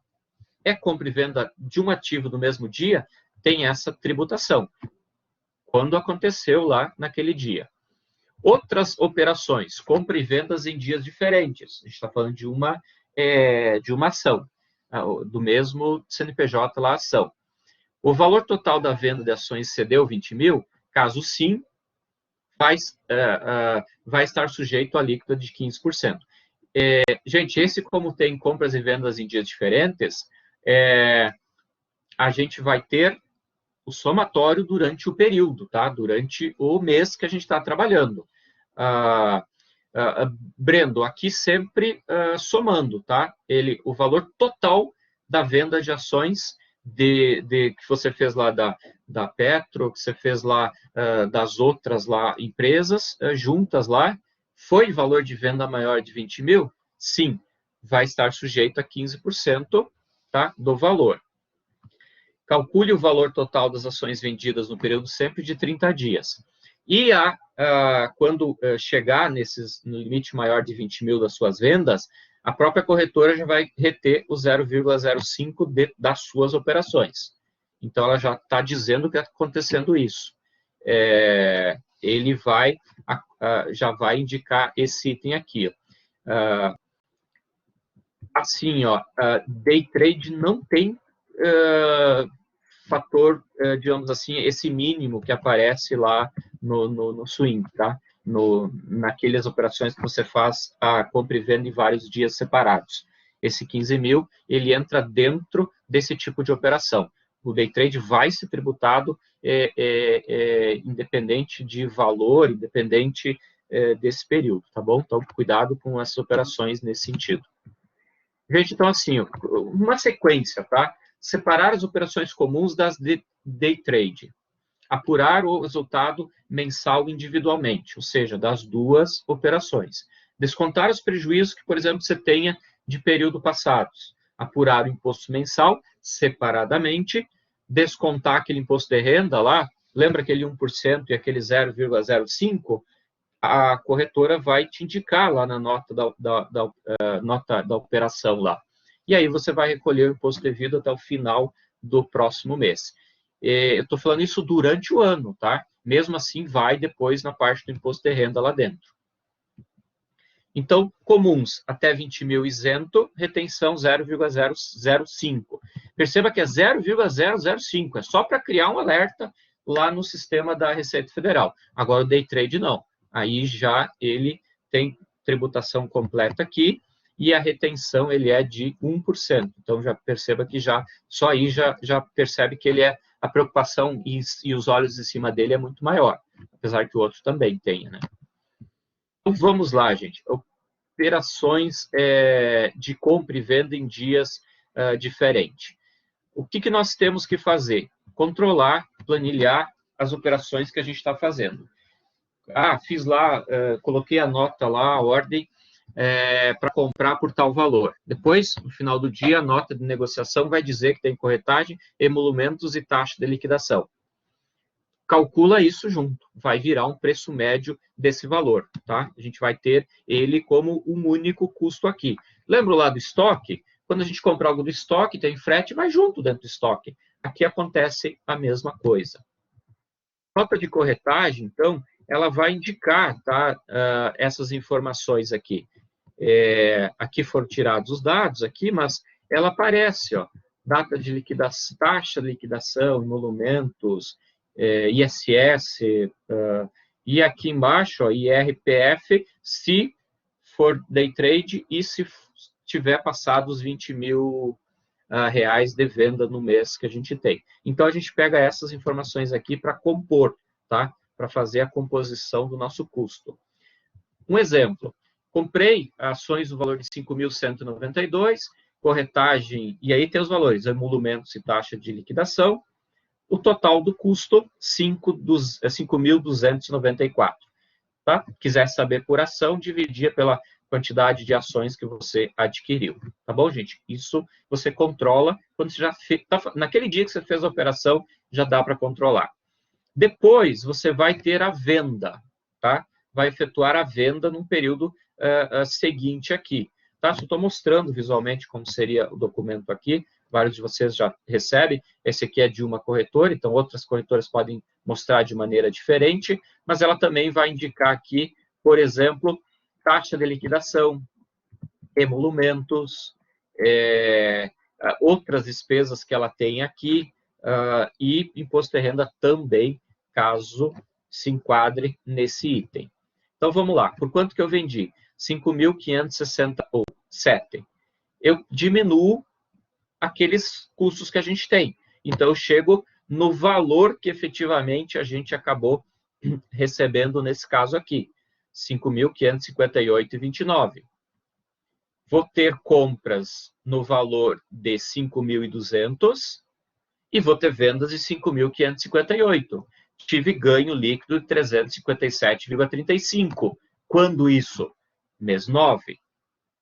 É compra e venda de um ativo no mesmo dia, tem essa tributação, quando aconteceu lá naquele dia. Outras operações, compra e vendas em dias diferentes. A gente está falando de uma ação, do mesmo CNPJ lá, ação. O valor total da venda de ações excedeu 20 mil? Caso sim, vai estar sujeito à alíquota de 15%. Gente, como tem compras e vendas em dias diferentes, a gente vai ter o somatório durante o período, tá? Durante o mês que a gente está trabalhando. Brendo, aqui sempre somando, tá? O valor total da venda de ações que você fez lá da Petro, que você fez lá das outras lá empresas juntas lá, foi valor de venda maior de 20 mil? Sim, vai estar sujeito a 15%, tá, do valor. Calcule o valor total das ações vendidas no período sempre de 30 dias. E quando chegar no limite maior de 20 mil das suas vendas, a própria corretora já vai reter o 0,05 das suas operações. Então, ela já está dizendo que está acontecendo isso. Ele já vai indicar esse item aqui. Assim, day trade não tem fator, digamos assim, esse mínimo que aparece lá no swing, tá? Naquelas operações que você faz a compra e venda em vários dias separados. Esse 15 mil, ele entra dentro desse tipo de operação. O day trade vai ser tributado independente de valor, independente desse período, tá bom? Então, cuidado com essas operações nesse sentido. Gente, então, assim, uma sequência, tá? Separar as operações comuns das de day trade. Apurar o resultado mensal individualmente, ou seja, das duas operações. Descontar os prejuízos que, por exemplo, você tenha de período passados. Apurar o imposto mensal separadamente. Descontar aquele imposto de renda lá, lembra aquele 1% e aquele 0,05%? A corretora vai te indicar lá na nota nota da operação lá. E aí você vai recolher o imposto devido até o final do próximo mês. Eu estou falando isso durante o ano, tá? Mesmo assim, vai depois na parte do imposto de renda lá dentro. Então, comuns, até 20 mil isento, retenção 0,005. Perceba que é 0,005, é só para criar um alerta lá no sistema da Receita Federal. Agora, o day trade não. Aí já ele tem tributação completa aqui e a retenção ele é de 1%. Então, já perceba que só aí já percebe que ele a preocupação e os olhos em cima dele é muito maior, apesar que o outro também tenha, né? Então, vamos lá, gente. Operações de compra e venda em dias diferentes. O que nós temos que fazer? Controlar, planilhar as operações que a gente está fazendo. Fiz lá, coloquei a nota lá, a ordem, para comprar por tal valor. Depois, no final do dia, a nota de negociação vai dizer que tem corretagem, emolumentos e taxa de liquidação. Calcula isso junto, vai virar um preço médio desse valor, tá? A gente vai ter ele como um único custo aqui. Lembra lá do estoque? Quando a gente compra algo do estoque, tem frete, vai junto dentro do estoque. Aqui acontece a mesma coisa. Nota de corretagem, então, ela vai indicar, tá, essas informações aqui. Aqui foram tirados os dados, aqui, mas ela aparece, ó, data de liquidação, taxa de liquidação, emolumentos, ISS, e aqui embaixo, ó, IRPF, se for day trade e se tiver passado os 20 mil reais de venda no mês que a gente tem. Então, a gente pega essas informações aqui para compor, tá? Para fazer a composição do nosso custo. Um exemplo, comprei ações no valor de 5.192, corretagem, e aí tem os valores, emolumentos e taxa de liquidação, o total do custo, 5.294. Tá? Quiser saber por ação, dividia pela quantidade de ações que você adquiriu. Tá bom, gente? Isso você controla quando você já fez, naquele dia que você fez a operação, já dá para controlar. Depois, você vai ter a venda, tá? Vai efetuar a venda num período seguinte aqui. Tá? Só estou mostrando visualmente como seria o documento aqui. Vários de vocês já recebem. Esse aqui é de uma corretora, então outras corretoras podem mostrar de maneira diferente, mas ela também vai indicar aqui, por exemplo, taxa de liquidação, emolumentos, outras despesas que ela tem aqui, e imposto de renda também, caso se enquadre nesse item. Então, vamos lá. Por quanto que eu vendi? 5.567. Eu diminuo aqueles custos que a gente tem. Então, eu chego no valor que efetivamente a gente acabou recebendo nesse caso aqui, 5.558,29. Vou ter compras no valor de 5.200 e vou ter vendas de 5.558. Tive ganho líquido de 357,35. Quando isso? Mês 9,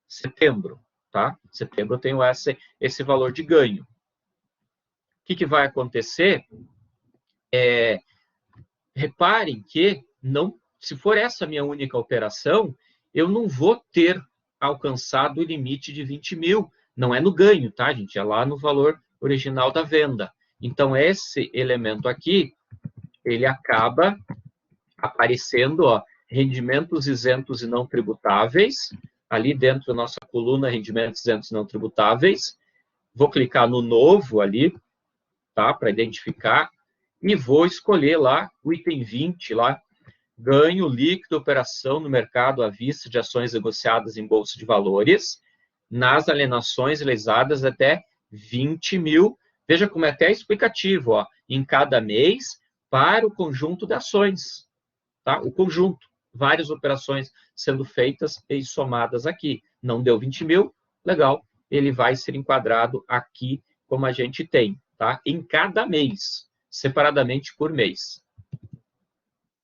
setembro, tá? Setembro eu tenho esse valor de ganho. O que vai acontecer? Reparem que, se for essa minha única operação, eu não vou ter alcançado o limite de 20 mil. Não é no ganho, tá, gente? É lá no valor original da venda. Então, esse elemento aqui, ele acaba aparecendo, ó, rendimentos isentos e não tributáveis, ali dentro da nossa coluna rendimentos isentos e não tributáveis. Vou clicar no novo ali, tá, para identificar, e vou escolher lá o item 20, lá, ganho líquido, operação no mercado à vista de ações negociadas em bolsa de valores, nas alienações realizadas até 20 mil. Veja como é até explicativo, ó, em cada mês, para o conjunto de ações. Tá? O conjunto, várias operações sendo feitas e somadas aqui. Não deu 20 mil, legal, ele vai ser enquadrado aqui como a gente tem, tá? Em cada mês, separadamente por mês.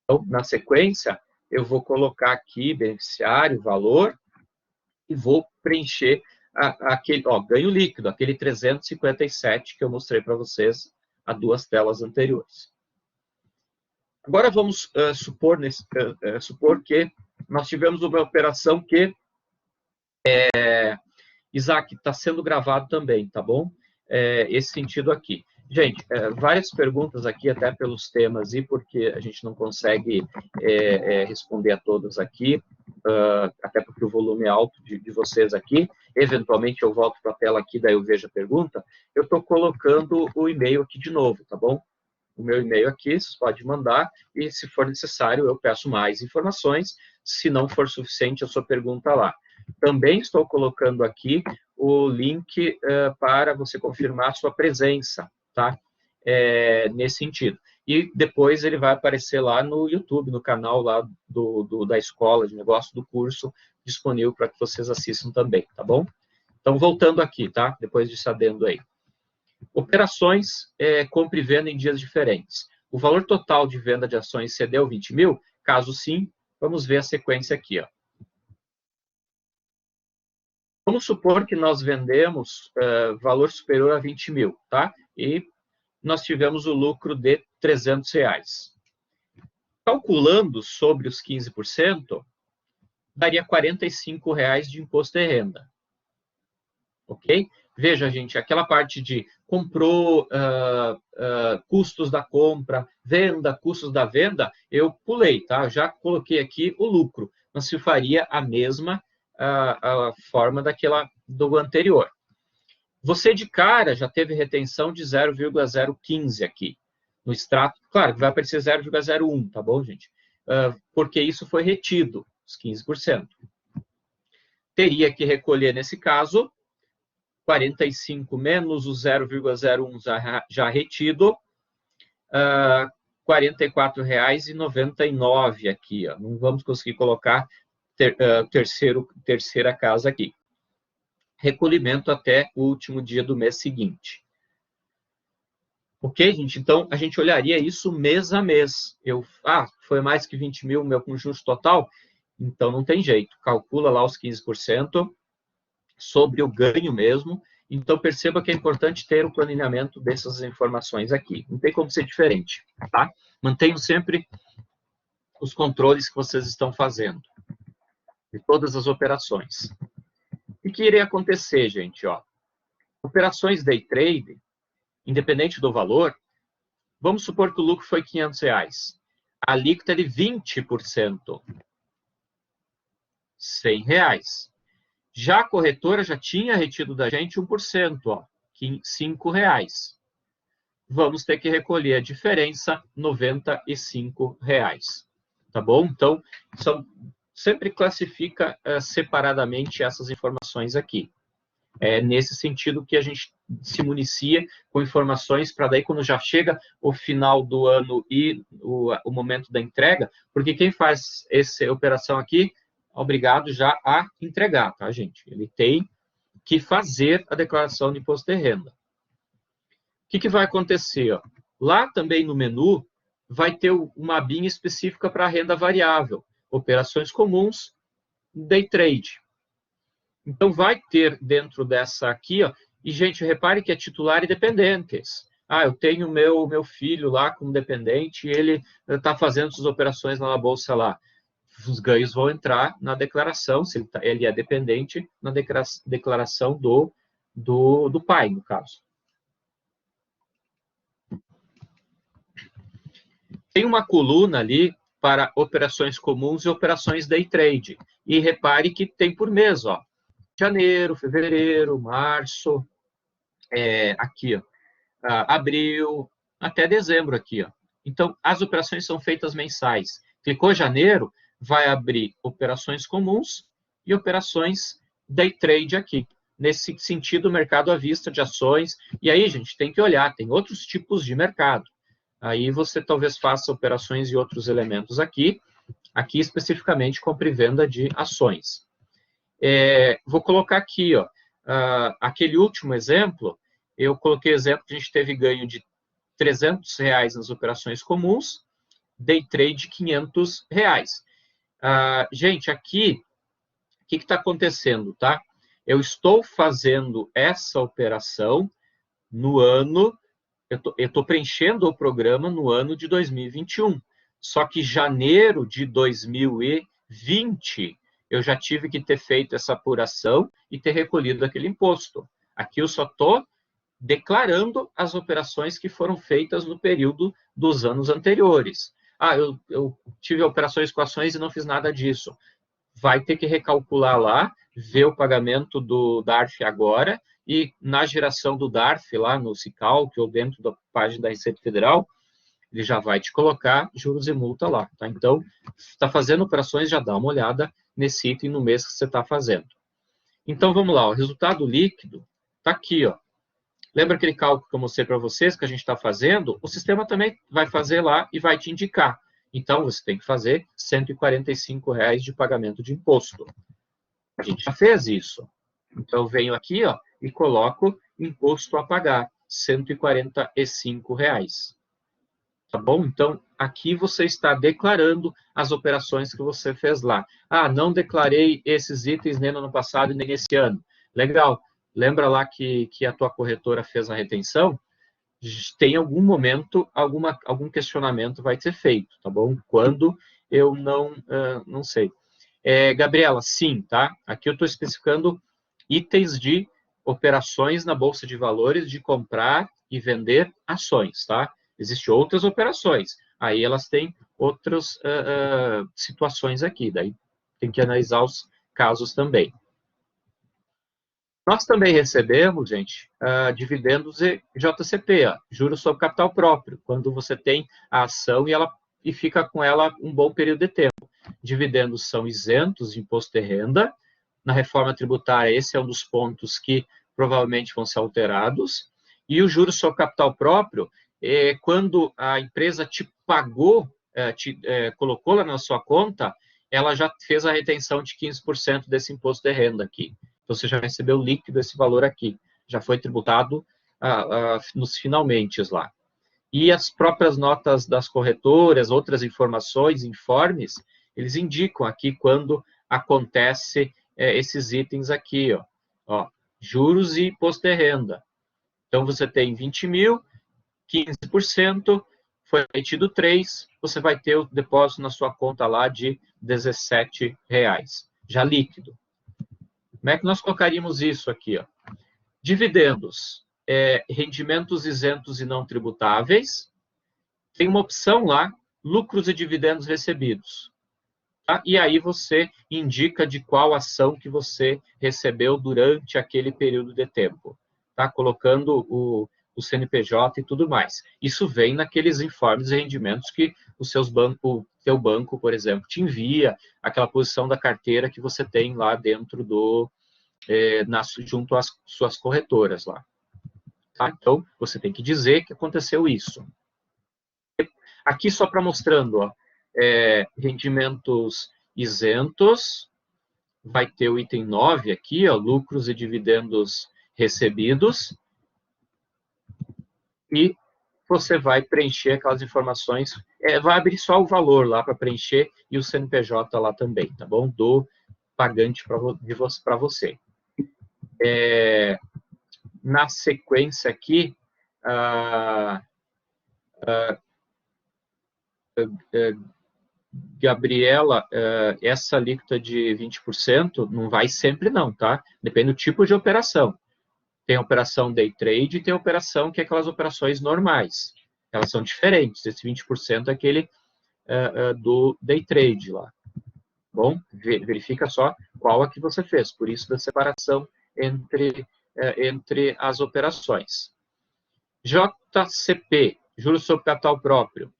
Então, na sequência, eu vou colocar aqui beneficiário, valor, e vou preencher aquele, ó, ganho líquido, aquele 357 que eu mostrei para vocês há 2 telas anteriores. Agora vamos supor que nós tivemos uma operação que, Isaac, está sendo gravado também, tá bom? Esse sentido aqui. Gente, várias perguntas aqui, até pelos temas e porque a gente não consegue responder a todas aqui, até porque o volume é alto de vocês aqui. Eventualmente eu volto para a tela aqui, daí eu vejo a pergunta. Eu estou colocando o e-mail aqui de novo, tá bom? O meu e-mail aqui, vocês podem mandar, e se for necessário, eu peço mais informações, se não for suficiente a sua pergunta lá. Também estou colocando aqui o link para você confirmar a sua presença, tá? Nesse sentido. E depois ele vai aparecer lá no YouTube, no canal lá da escola de negócio, do curso, disponível para que vocês assistam também, tá bom? Então, voltando aqui, tá? Depois disso adendo aí. Operações, compra e venda em dias diferentes. O valor total de venda de ações excedeu 20 mil? Caso sim, vamos ver a sequência aqui. Ó. Vamos supor que nós vendemos valor superior a 20 mil, tá? E nós tivemos o lucro de R$300. Calculando sobre os 15%, daria R$45 de imposto de renda. Ok? Veja, gente, aquela parte de comprou, custos da compra, venda, custos da venda, eu pulei, tá? Eu já coloquei aqui o lucro, mas se faria a mesma a forma do anterior. Você de cara já teve retenção de 0,015 aqui no extrato. Claro que vai aparecer 0,01, tá bom, gente? Porque isso foi retido, os 15%. Teria que recolher, nesse caso, 45 menos o 0,01 já retido, R$ 44,99 aqui. Ó. Não vamos conseguir colocar terceira casa aqui. Recolhimento até o último dia do mês seguinte. Ok, gente? Então, a gente olharia isso mês a mês. Foi mais que 20 mil o meu conjunto total? Então, não tem jeito. Calcula lá os 15% sobre o ganho mesmo. Então, perceba que é importante ter o planejamento dessas informações aqui. Não tem como ser diferente, tá? Mantenham sempre os controles que vocês estão fazendo de todas as operações. O que iria acontecer, gente? Ó, operações day trade, independente do valor, vamos supor que o lucro foi R$500. A alíquota é de 20%, R$100. Já a corretora já tinha retido da gente 1%, ó, R$5. Vamos ter que recolher a diferença, R$95. Tá bom? Então, sempre classifica separadamente essas informações aqui. É nesse sentido que a gente se municia com informações para daí, quando já chega o final do ano e o momento da entrega, porque quem faz essa operação aqui, obrigado já a entregar, tá, gente? Ele tem que fazer a declaração de imposto de renda. O que vai acontecer? Ó? Lá também no menu, vai ter uma abinha específica para renda variável, operações comuns, day trade. Então, vai ter dentro dessa aqui, ó, e, gente, repare que é titular e dependentes. Ah, eu tenho meu filho lá como dependente e ele está fazendo suas operações lá na bolsa lá. Os ganhos vão entrar na declaração, se ele é dependente, na declaração do pai, no caso. Tem uma coluna ali para operações comuns e operações day trade. E repare que tem por mês, ó. Janeiro, fevereiro, março, aqui, ó, abril, até dezembro aqui, ó. Então, as operações são feitas mensais. Clicou janeiro, vai abrir operações comuns e operações day trade aqui. Nesse sentido, mercado à vista de ações. E aí, gente, tem que olhar, tem outros tipos de mercado. Aí você talvez faça operações e outros elementos aqui especificamente compra e venda de ações. Vou colocar aqui, ó, aquele último exemplo, eu coloquei exemplo que a gente teve ganho de R$300 nas operações comuns, day trade R$500. Gente, aqui, o que está acontecendo, tá? Eu estou fazendo essa operação no ano, eu estou preenchendo o programa no ano de 2021, só que janeiro de 2020 eu já tive que ter feito essa apuração e ter recolhido aquele imposto. Aqui eu só estou declarando as operações que foram feitas no período dos anos anteriores. Eu tive operações com ações e não fiz nada disso. Vai ter que recalcular lá, ver o pagamento do DARF agora e na geração do DARF, lá no Cicalc ou dentro da página da Receita Federal, ele já vai te colocar juros e multa lá, tá? Então, está fazendo operações, já dá uma olhada nesse item no mês que você está fazendo. Então, vamos lá, o resultado líquido está aqui, ó. Lembra aquele cálculo que eu mostrei para vocês que a gente está fazendo? O sistema também vai fazer lá e vai te indicar. Então, você tem que fazer R$145 de pagamento de imposto. A gente já fez isso. Então, eu venho aqui, ó, e coloco imposto a pagar, R$145. Tá bom? Então, aqui você está declarando as operações que você fez lá. Não declarei esses itens nem no ano passado e nem esse ano. Legal. Lembra lá que a tua corretora fez a retenção? Tem algum momento, algum questionamento vai ser feito, tá bom? Quando eu não sei. Gabriela, sim, tá? Aqui eu estou especificando itens de operações na Bolsa de Valores de comprar e vender ações, tá? Existem outras operações, aí elas têm outras situações aqui, daí tem que analisar os casos também. Nós também recebemos, gente, dividendos e JCP, juros sobre capital próprio, quando você tem a ação e fica com ela um bom período de tempo. Dividendos são isentos de imposto de renda. Na reforma tributária, esse é um dos pontos que provavelmente vão ser alterados. E o juros sobre capital próprio, quando a empresa te pagou, colocou lá na sua conta, ela já fez a retenção de 15% desse imposto de renda aqui. Então, você já recebeu líquido esse valor aqui. Já foi tributado nos finalmente lá. E as próprias notas das corretoras, outras informações, informes, eles indicam aqui quando acontece esses itens aqui, ó, juros e imposto de renda. Então, você tem 20 mil, 15%, foi emitido 3, você vai ter o depósito na sua conta lá de R$17, já líquido. Como é que nós colocaríamos isso aqui? Ó? Dividendos, rendimentos isentos e não tributáveis. Tem uma opção lá, lucros e dividendos recebidos. Tá? E aí você indica de qual ação que você recebeu durante aquele período de tempo. Tá? Colocando o CNPJ e tudo mais. Isso vem naqueles informes de rendimentos que o teu banco, por exemplo, te envia, aquela posição da carteira que você tem lá dentro junto às suas corretoras lá. Tá? Então, você tem que dizer que aconteceu isso. Aqui só para mostrando, ó, rendimentos isentos, vai ter o item 9 aqui, ó, lucros e dividendos recebidos, e você vai preencher aquelas informações, vai abrir só o valor lá para preencher e o CNPJ lá também, tá bom? Do pagante para você. Na sequência aqui, Gabriela, essa alíquota de 20% não vai sempre não, tá? Depende do tipo de operação. Tem operação day trade e tem operação que é aquelas operações normais. Elas são diferentes. Esse 20% é aquele do day trade lá. Bom, verifica só qual a que você fez. Por isso da separação entre as operações. JCP, juros sobre capital próprio,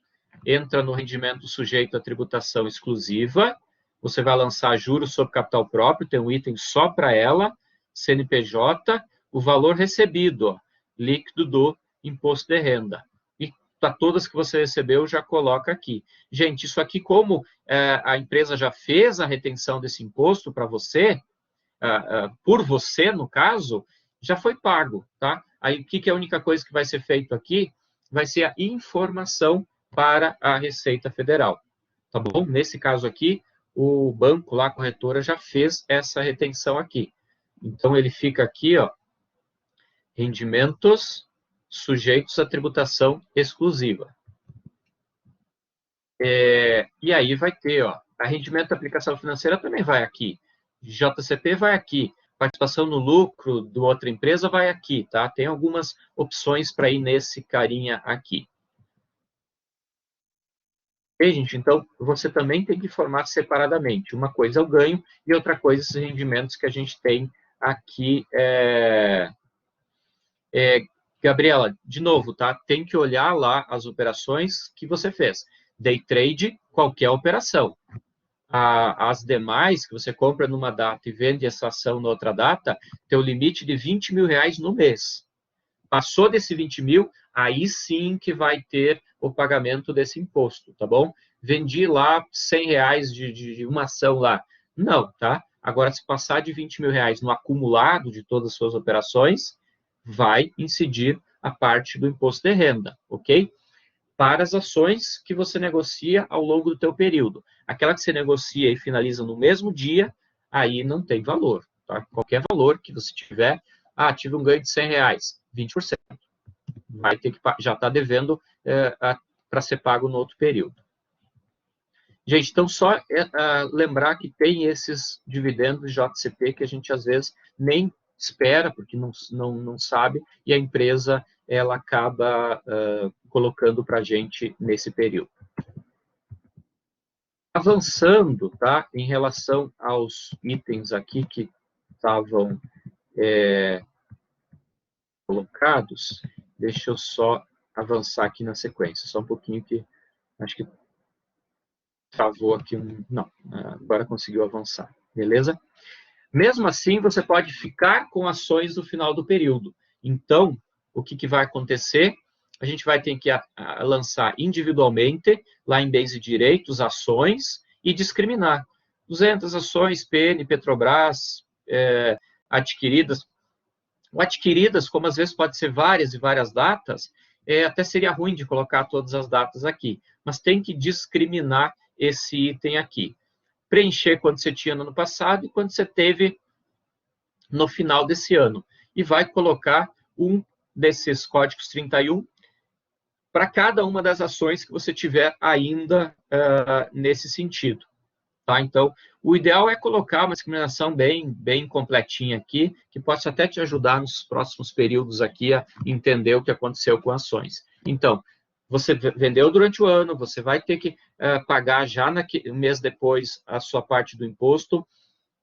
entra no rendimento sujeito à tributação exclusiva. Você vai lançar juros sobre capital próprio, tem um item só para ela, CNPJ, o valor recebido, ó, líquido do imposto de renda. E para todas que você recebeu, já coloca aqui. Gente, isso aqui, como a empresa já fez a retenção desse imposto para você, por você, no caso, já foi pago, tá? Aí, o que é a única coisa que vai ser feito aqui? Vai ser a informação para a Receita Federal, tá bom? Nesse caso aqui, o banco lá, a corretora, já fez essa retenção aqui. Então, ele fica aqui, ó, rendimentos sujeitos à tributação exclusiva. E aí vai ter, ó, a rendimento da aplicação financeira também vai aqui. JCP vai aqui. Participação no lucro de outra empresa vai aqui, tá? Tem algumas opções para ir nesse carinha aqui. Ok, gente? Então, você também tem que informar separadamente. Uma coisa é o ganho e outra coisa esses rendimentos que a gente tem aqui. Gabriela, de novo, tá? Tem que olhar lá as operações que você fez. Day trade, qualquer operação. As demais, que você compra numa data e vende essa ação na outra data, tem o limite de R$20 mil no mês. Passou desse 20 mil, aí sim que vai ter o pagamento desse imposto, tá bom? Vendi lá R$100 de uma ação lá. Não, tá? Agora, se passar de R$20 mil no acumulado de todas as suas operações, vai incidir a parte do imposto de renda, ok? Para as ações que você negocia ao longo do teu período. Aquela que você negocia e finaliza no mesmo dia, aí não tem valor. Tá? Qualquer valor que você tiver, tive um ganho de R$100, 20%. Vai ter que, já está devendo para ser pago no outro período. Gente, então só lembrar que tem esses dividendos de JCP que a gente às vezes nem espera, porque não sabe, e a empresa ela acaba colocando para a gente nesse período. Avançando, tá? Em relação aos itens aqui que estavam colocados, deixa eu só avançar aqui na sequência, só um pouquinho que acho que travou aqui não, agora conseguiu avançar, beleza? Mesmo assim, você pode ficar com ações no final do período. Então, o que vai acontecer? A gente vai ter que lançar individualmente, lá em bens e direitos, ações e discriminar. 200 ações, PN, Petrobras, adquiridas. O adquiridas, como às vezes pode ser várias e várias datas, até seria ruim de colocar todas as datas aqui. Mas tem que discriminar esse item aqui. preencher quanto você tinha no ano passado e quanto você teve no final desse ano. E vai colocar um desses códigos 31 para cada uma das ações que você tiver ainda nesse sentido. Tá? Então, o ideal é colocar uma discriminação bem completinha aqui, que possa até te ajudar nos próximos períodos aqui a entender o que aconteceu com ações. Então, você vendeu durante o ano, você vai ter que pagar já um mês depois a sua parte do imposto.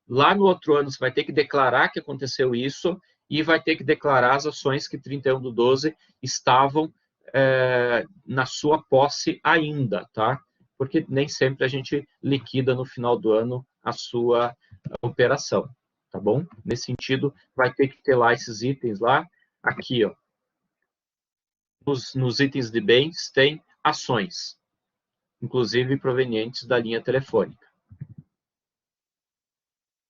Lá no outro ano, você vai ter que declarar que aconteceu isso e vai ter que declarar as ações que 31/12 estavam na sua posse ainda, tá? Porque nem sempre a gente liquida no final do ano a sua operação, tá bom? Nesse sentido, vai ter que ter lá esses itens lá, aqui, ó. Nos itens de bens tem ações, inclusive provenientes da linha telefônica.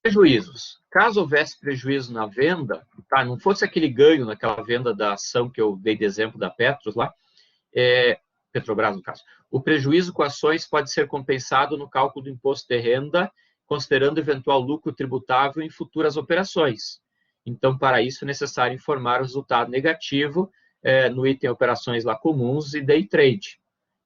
Prejuízos. Caso houvesse prejuízo na venda, tá? Não fosse aquele ganho naquela venda da ação que eu dei de exemplo da Petros lá, Petrobras, no caso. O prejuízo com ações pode ser compensado no cálculo do imposto de renda, considerando eventual lucro tributável em futuras operações. Então, para isso, é necessário informar o resultado negativo no item operações lá comuns e day trade.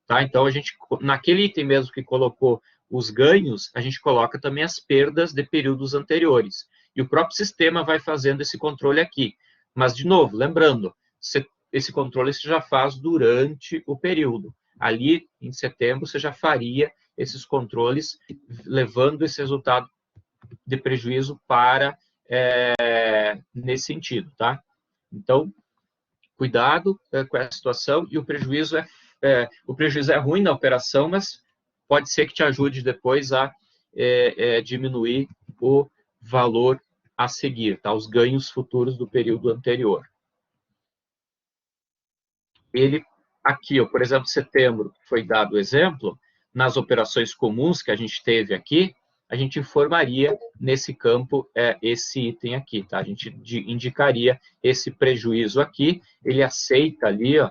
Tá? Então, a gente, naquele item mesmo que colocou os ganhos, a gente coloca também as perdas de períodos anteriores. E o próprio sistema vai fazendo esse controle aqui. Mas, de novo, lembrando, esse controle você já faz durante o período. Ali, em setembro, você já faria esses controles, levando esse resultado de prejuízo para nesse sentido, tá? Então, cuidado com essa situação, e o prejuízo é ruim na operação, mas pode ser que te ajude depois a diminuir o valor a seguir, tá? Os ganhos futuros do período anterior. Ele, aqui, ó, por exemplo, setembro, foi dado o exemplo, nas operações comuns que a gente teve aqui, a gente informaria nesse campo esse item aqui, tá? A gente indicaria esse prejuízo aqui, ele aceita ali, ó,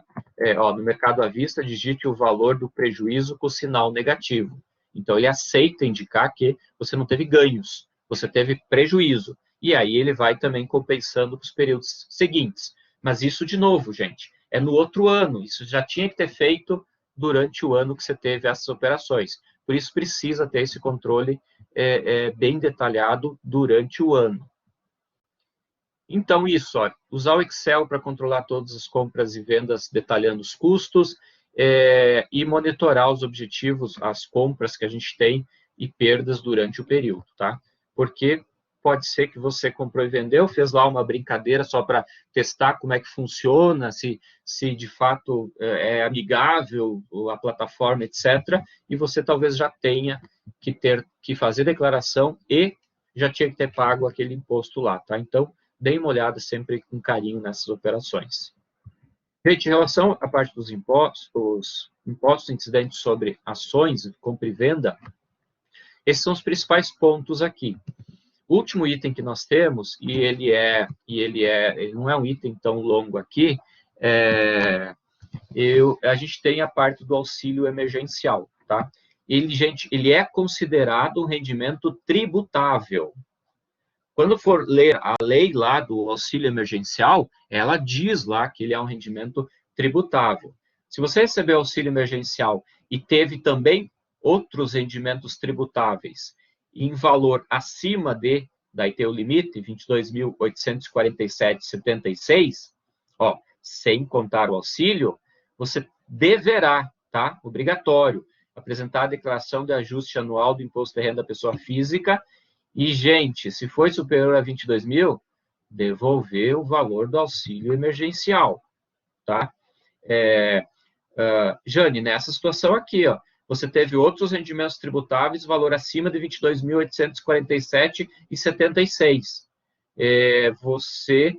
no mercado à vista, digite o valor do prejuízo com sinal negativo. Então, ele aceita indicar que você não teve ganhos, você teve prejuízo. E aí ele vai também compensando para os períodos seguintes. Mas isso, de novo, gente, é no outro ano. Isso já tinha que ter feito durante o ano que você teve essas operações. Por isso, precisa ter esse controle bem detalhado durante o ano. Então, isso, ó, usar o Excel para controlar todas as compras e vendas, detalhando os custos, e monitorar os objetivos, as compras que a gente tem e perdas durante o período, tá? Porque pode ser que você comprou e vendeu, fez lá uma brincadeira só para testar como é que funciona, se de fato é amigável a plataforma, etc. E você talvez já tenha que fazer declaração e já tinha que ter pago aquele imposto lá, tá? Então, dê uma olhada sempre com carinho nessas operações. Gente, em relação à parte dos impostos, os impostos incidentes sobre ações, compra e venda, esses são os principais pontos aqui. O último item que nós temos, e ele não é um item tão longo aqui, a gente tem a parte do auxílio emergencial, tá? Ele é considerado um rendimento tributável. Quando for ler a lei lá do auxílio emergencial, ela diz lá que ele é um rendimento tributável. Se você recebeu auxílio emergencial e teve também outros rendimentos tributáveis em valor acima daí tem o limite, 22.847,76, ó, sem contar o auxílio, você deverá, tá? Obrigatório, apresentar a declaração de ajuste anual do imposto de renda da pessoa física. E, gente, se foi superior a 22 mil, devolver o valor do auxílio emergencial, tá? Jane, nessa situação aqui, ó, você teve outros rendimentos tributáveis, valor acima de 22.847,76. Você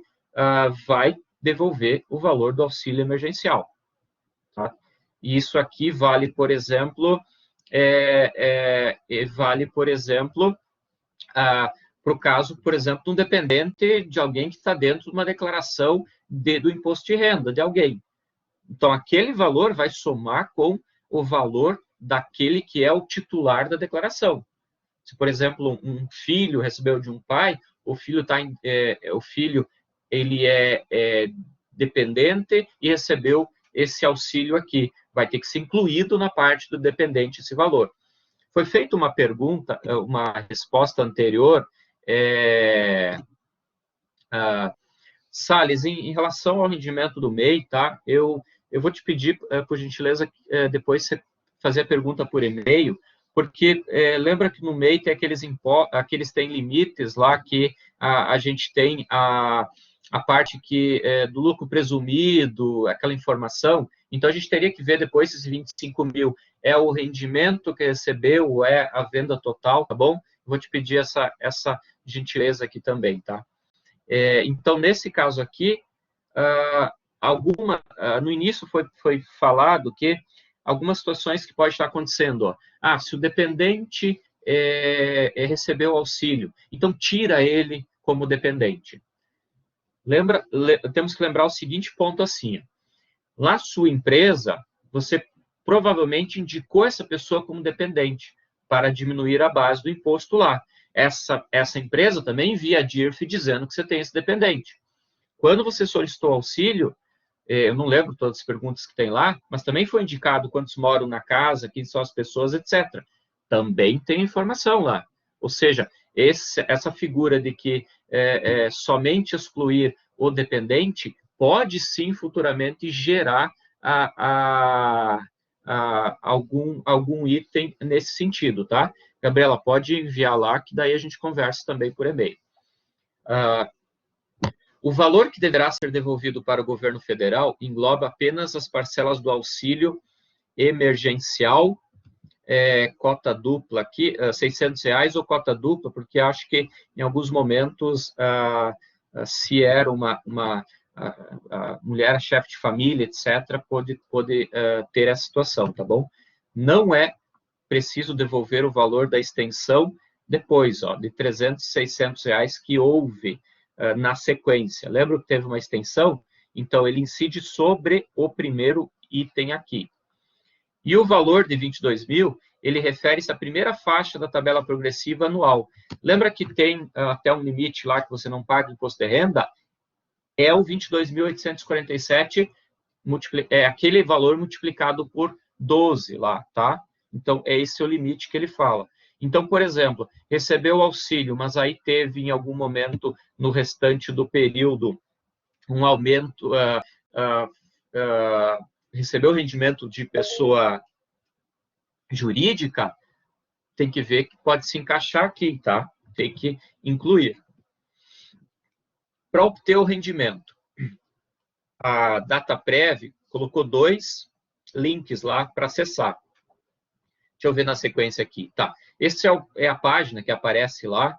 vai devolver o valor do auxílio emergencial, tá? E isso aqui vale, por exemplo, para o caso, por exemplo, de um dependente de alguém que está dentro de uma declaração do imposto de renda de alguém. Então, aquele valor vai somar com o valor daquele que é o titular da declaração. Se, por exemplo, um filho recebeu de um pai, o filho ele é dependente e recebeu esse auxílio aqui. Vai ter que ser incluído na parte do dependente esse valor. Foi feita uma pergunta, uma resposta anterior, Salles, em relação ao rendimento do MEI, tá? Eu vou te pedir, por gentileza, depois você fazer a pergunta por e-mail, porque lembra que no MEI tem aqueles têm limites lá que a gente tem a parte do lucro presumido, aquela informação. Então, a gente teria que ver depois se esses 25 mil é o rendimento que recebeu ou é a venda total, tá bom? Vou te pedir essa gentileza aqui também, tá? Então, nesse caso aqui, no início foi falado que algumas situações que pode estar acontecendo. Ó. Se o dependente recebeu auxílio, então tira ele como dependente. Temos que lembrar o seguinte ponto assim. Lá sua empresa, você provavelmente indicou essa pessoa como dependente para diminuir a base do imposto lá. Essa empresa também envia a DIRF dizendo que você tem esse dependente. Quando você solicitou auxílio, eu não lembro todas as perguntas que tem lá, mas também foi indicado quantos moram na casa, quem são as pessoas, etc. Também tem informação lá. Ou seja, essa figura de que somente excluir o dependente pode sim futuramente gerar algum item nesse sentido, tá? Gabriela, pode enviar lá, que daí a gente conversa também por e-mail. O valor que deverá ser devolvido para o governo federal engloba apenas as parcelas do auxílio emergencial, cota dupla aqui, R$600 ou cota dupla, porque acho que em alguns momentos, se era uma mulher chefe de família, etc., pode ter essa situação, tá bom? Não é preciso devolver o valor da extensão depois, de R$300, R$600 que houve na sequência. Lembra que teve uma extensão? Então, ele incide sobre o primeiro item aqui. E o valor de 22 mil, ele refere-se à primeira faixa da tabela progressiva anual. Lembra que tem até um limite lá que você não paga imposto de renda? É o 22.847, aquele valor multiplicado por 12 lá, tá? Então, é esse o limite que ele fala. Então, por exemplo, recebeu o auxílio, mas aí teve em algum momento no restante do período um aumento, recebeu o rendimento de pessoa jurídica, tem que ver que pode se encaixar aqui, tá? Tem que incluir. Para obter o rendimento, a DataPrev colocou 2 links lá para acessar. Deixa eu ver na sequência aqui. Tá. Essa é a página que aparece lá.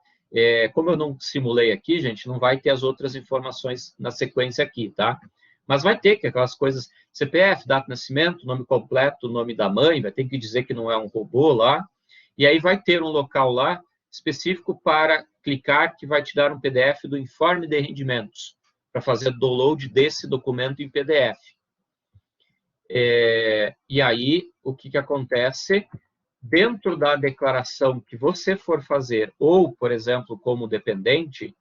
Como eu não simulei aqui, gente, não vai ter as outras informações na sequência aqui, tá? Mas vai ter que aquelas coisas, CPF, data de nascimento, nome completo, nome da mãe, vai ter que dizer que não é um robô lá. E aí vai ter um local lá específico para clicar, que vai te dar um PDF do informe de rendimentos, para fazer download desse documento em PDF. E aí, o que acontece? Dentro da declaração que você for fazer, ou, por exemplo, como dependente,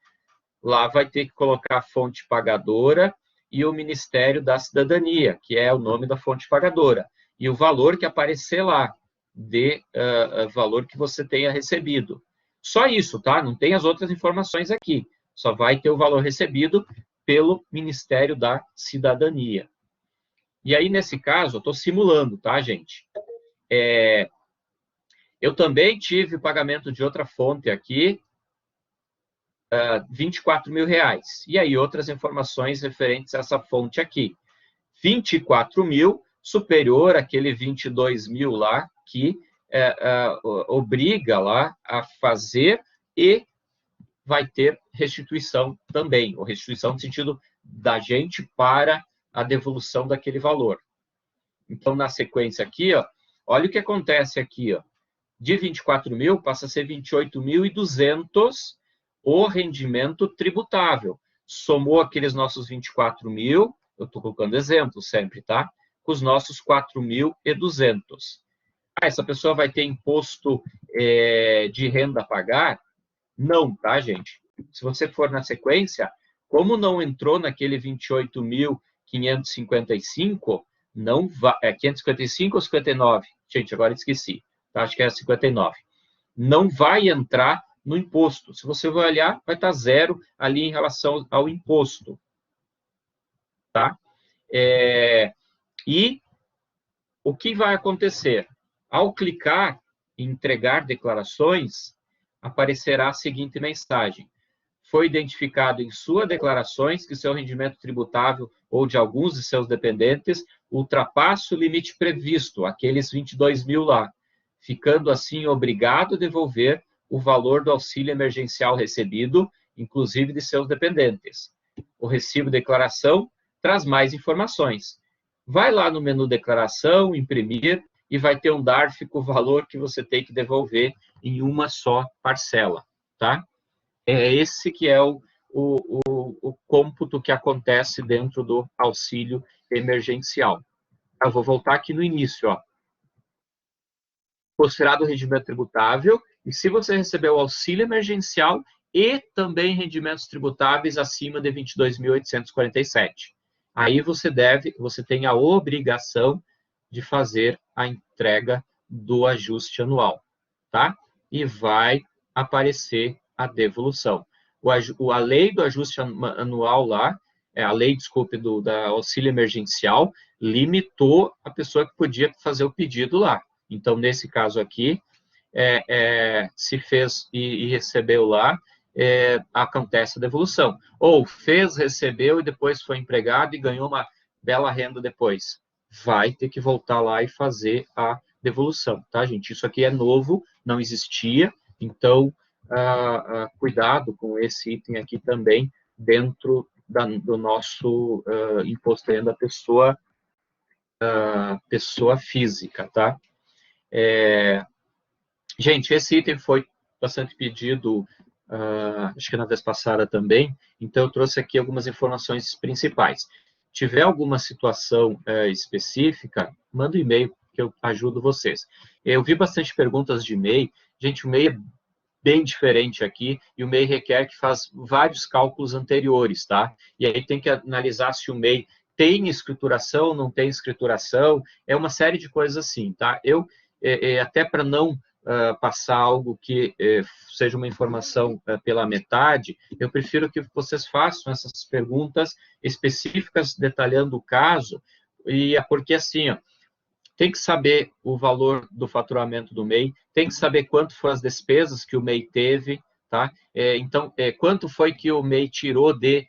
lá vai ter que colocar a fonte pagadora e o Ministério da Cidadania, que é o nome da fonte pagadora, e o valor que aparecer lá, valor que você tenha recebido. Só isso, tá? Não tem as outras informações aqui. Só vai ter o valor recebido pelo Ministério da Cidadania. E aí, nesse caso, eu estou simulando, tá, gente? Eu também tive o pagamento de outra fonte aqui, R$24 mil. E aí, outras informações referentes a essa fonte aqui. 24 mil, superior àquele 22 mil lá, que obriga lá a fazer e vai ter restituição também, ou restituição no sentido da gente para a devolução daquele valor. Então, na sequência aqui, olha o que acontece aqui, de 24 mil passa a ser 28.200 o rendimento tributável. Somou aqueles nossos 24 mil, eu estou colocando exemplo sempre, tá? Com os nossos 4.200. essa pessoa vai ter imposto de renda a pagar? Não, tá, gente? Se você for na sequência, como não entrou naquele 28.555, não vai, 555 ou 59? Gente, agora esqueci, tá? Acho que é 59. Não vai entrar no imposto. Se você vai olhar, vai estar zero ali em relação ao imposto, tá? E o que vai acontecer? Ao clicar em entregar declarações, aparecerá a seguinte mensagem: foi identificado em suas declarações que seu rendimento tributável ou de alguns de seus dependentes ultrapassa o limite previsto, aqueles 22 mil lá, ficando assim obrigado a devolver o valor do auxílio emergencial recebido, inclusive de seus dependentes. O recibo de declaração traz mais informações. Vai lá no menu declaração, imprimir, e vai ter um DARF com o valor que você tem que devolver em uma só parcela, tá? É esse que é o cômputo que acontece dentro do auxílio emergencial. Eu vou voltar aqui no início, ó. Considerado o rendimento tributável, e se você recebeu o auxílio emergencial e também rendimentos tributáveis acima de 22.847. Aí você tem a obrigação de fazer a entrega do ajuste anual, tá? E vai aparecer a devolução. A lei do ajuste anual lá, a lei, desculpe, da auxílio emergencial, limitou a pessoa que podia fazer o pedido lá. Então, nesse caso aqui, se fez e recebeu lá, acontece a devolução. Ou fez, recebeu e depois foi empregado e ganhou uma bela renda depois. Vai ter que voltar lá e fazer a devolução, tá, gente? Isso aqui é novo, não existia, então, cuidado com esse item aqui também, dentro do nosso imposto de renda pessoa física, tá? Gente, esse item foi bastante pedido, acho que na vez passada também, então eu trouxe aqui algumas informações principais. Tiver alguma situação específica, manda um e-mail que eu ajudo vocês. Eu vi bastante perguntas de MEI. Gente, o MEI é bem diferente aqui, e o MEI requer que faz vários cálculos anteriores, tá? E aí tem que analisar se o MEI tem escrituração, não tem escrituração, é uma série de coisas assim, tá? Eu, até para não passar algo que seja uma informação pela metade, eu prefiro que vocês façam essas perguntas específicas, detalhando o caso, e é porque assim, ó, tem que saber o valor do faturamento do MEI, tem que saber quanto foram as despesas que o MEI teve, tá? Então, quanto foi que o MEI tirou de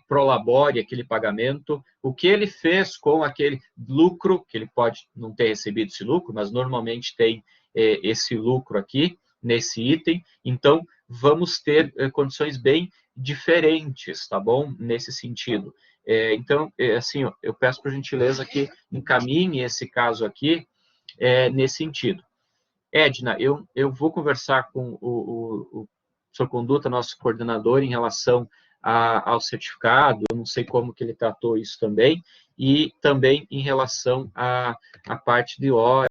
prolabore, aquele pagamento, o que ele fez com aquele lucro, que ele pode não ter recebido esse lucro, mas normalmente tem esse lucro aqui, nesse item. Então, vamos ter condições bem diferentes, tá bom? Nesse sentido. Então, assim, eu peço por gentileza que encaminhe esse caso aqui nesse sentido. Edna, eu vou conversar com o Sr. Conduta, nosso coordenador, em relação ao certificado, eu não sei como que ele tratou isso também, e também em relação à parte de hora,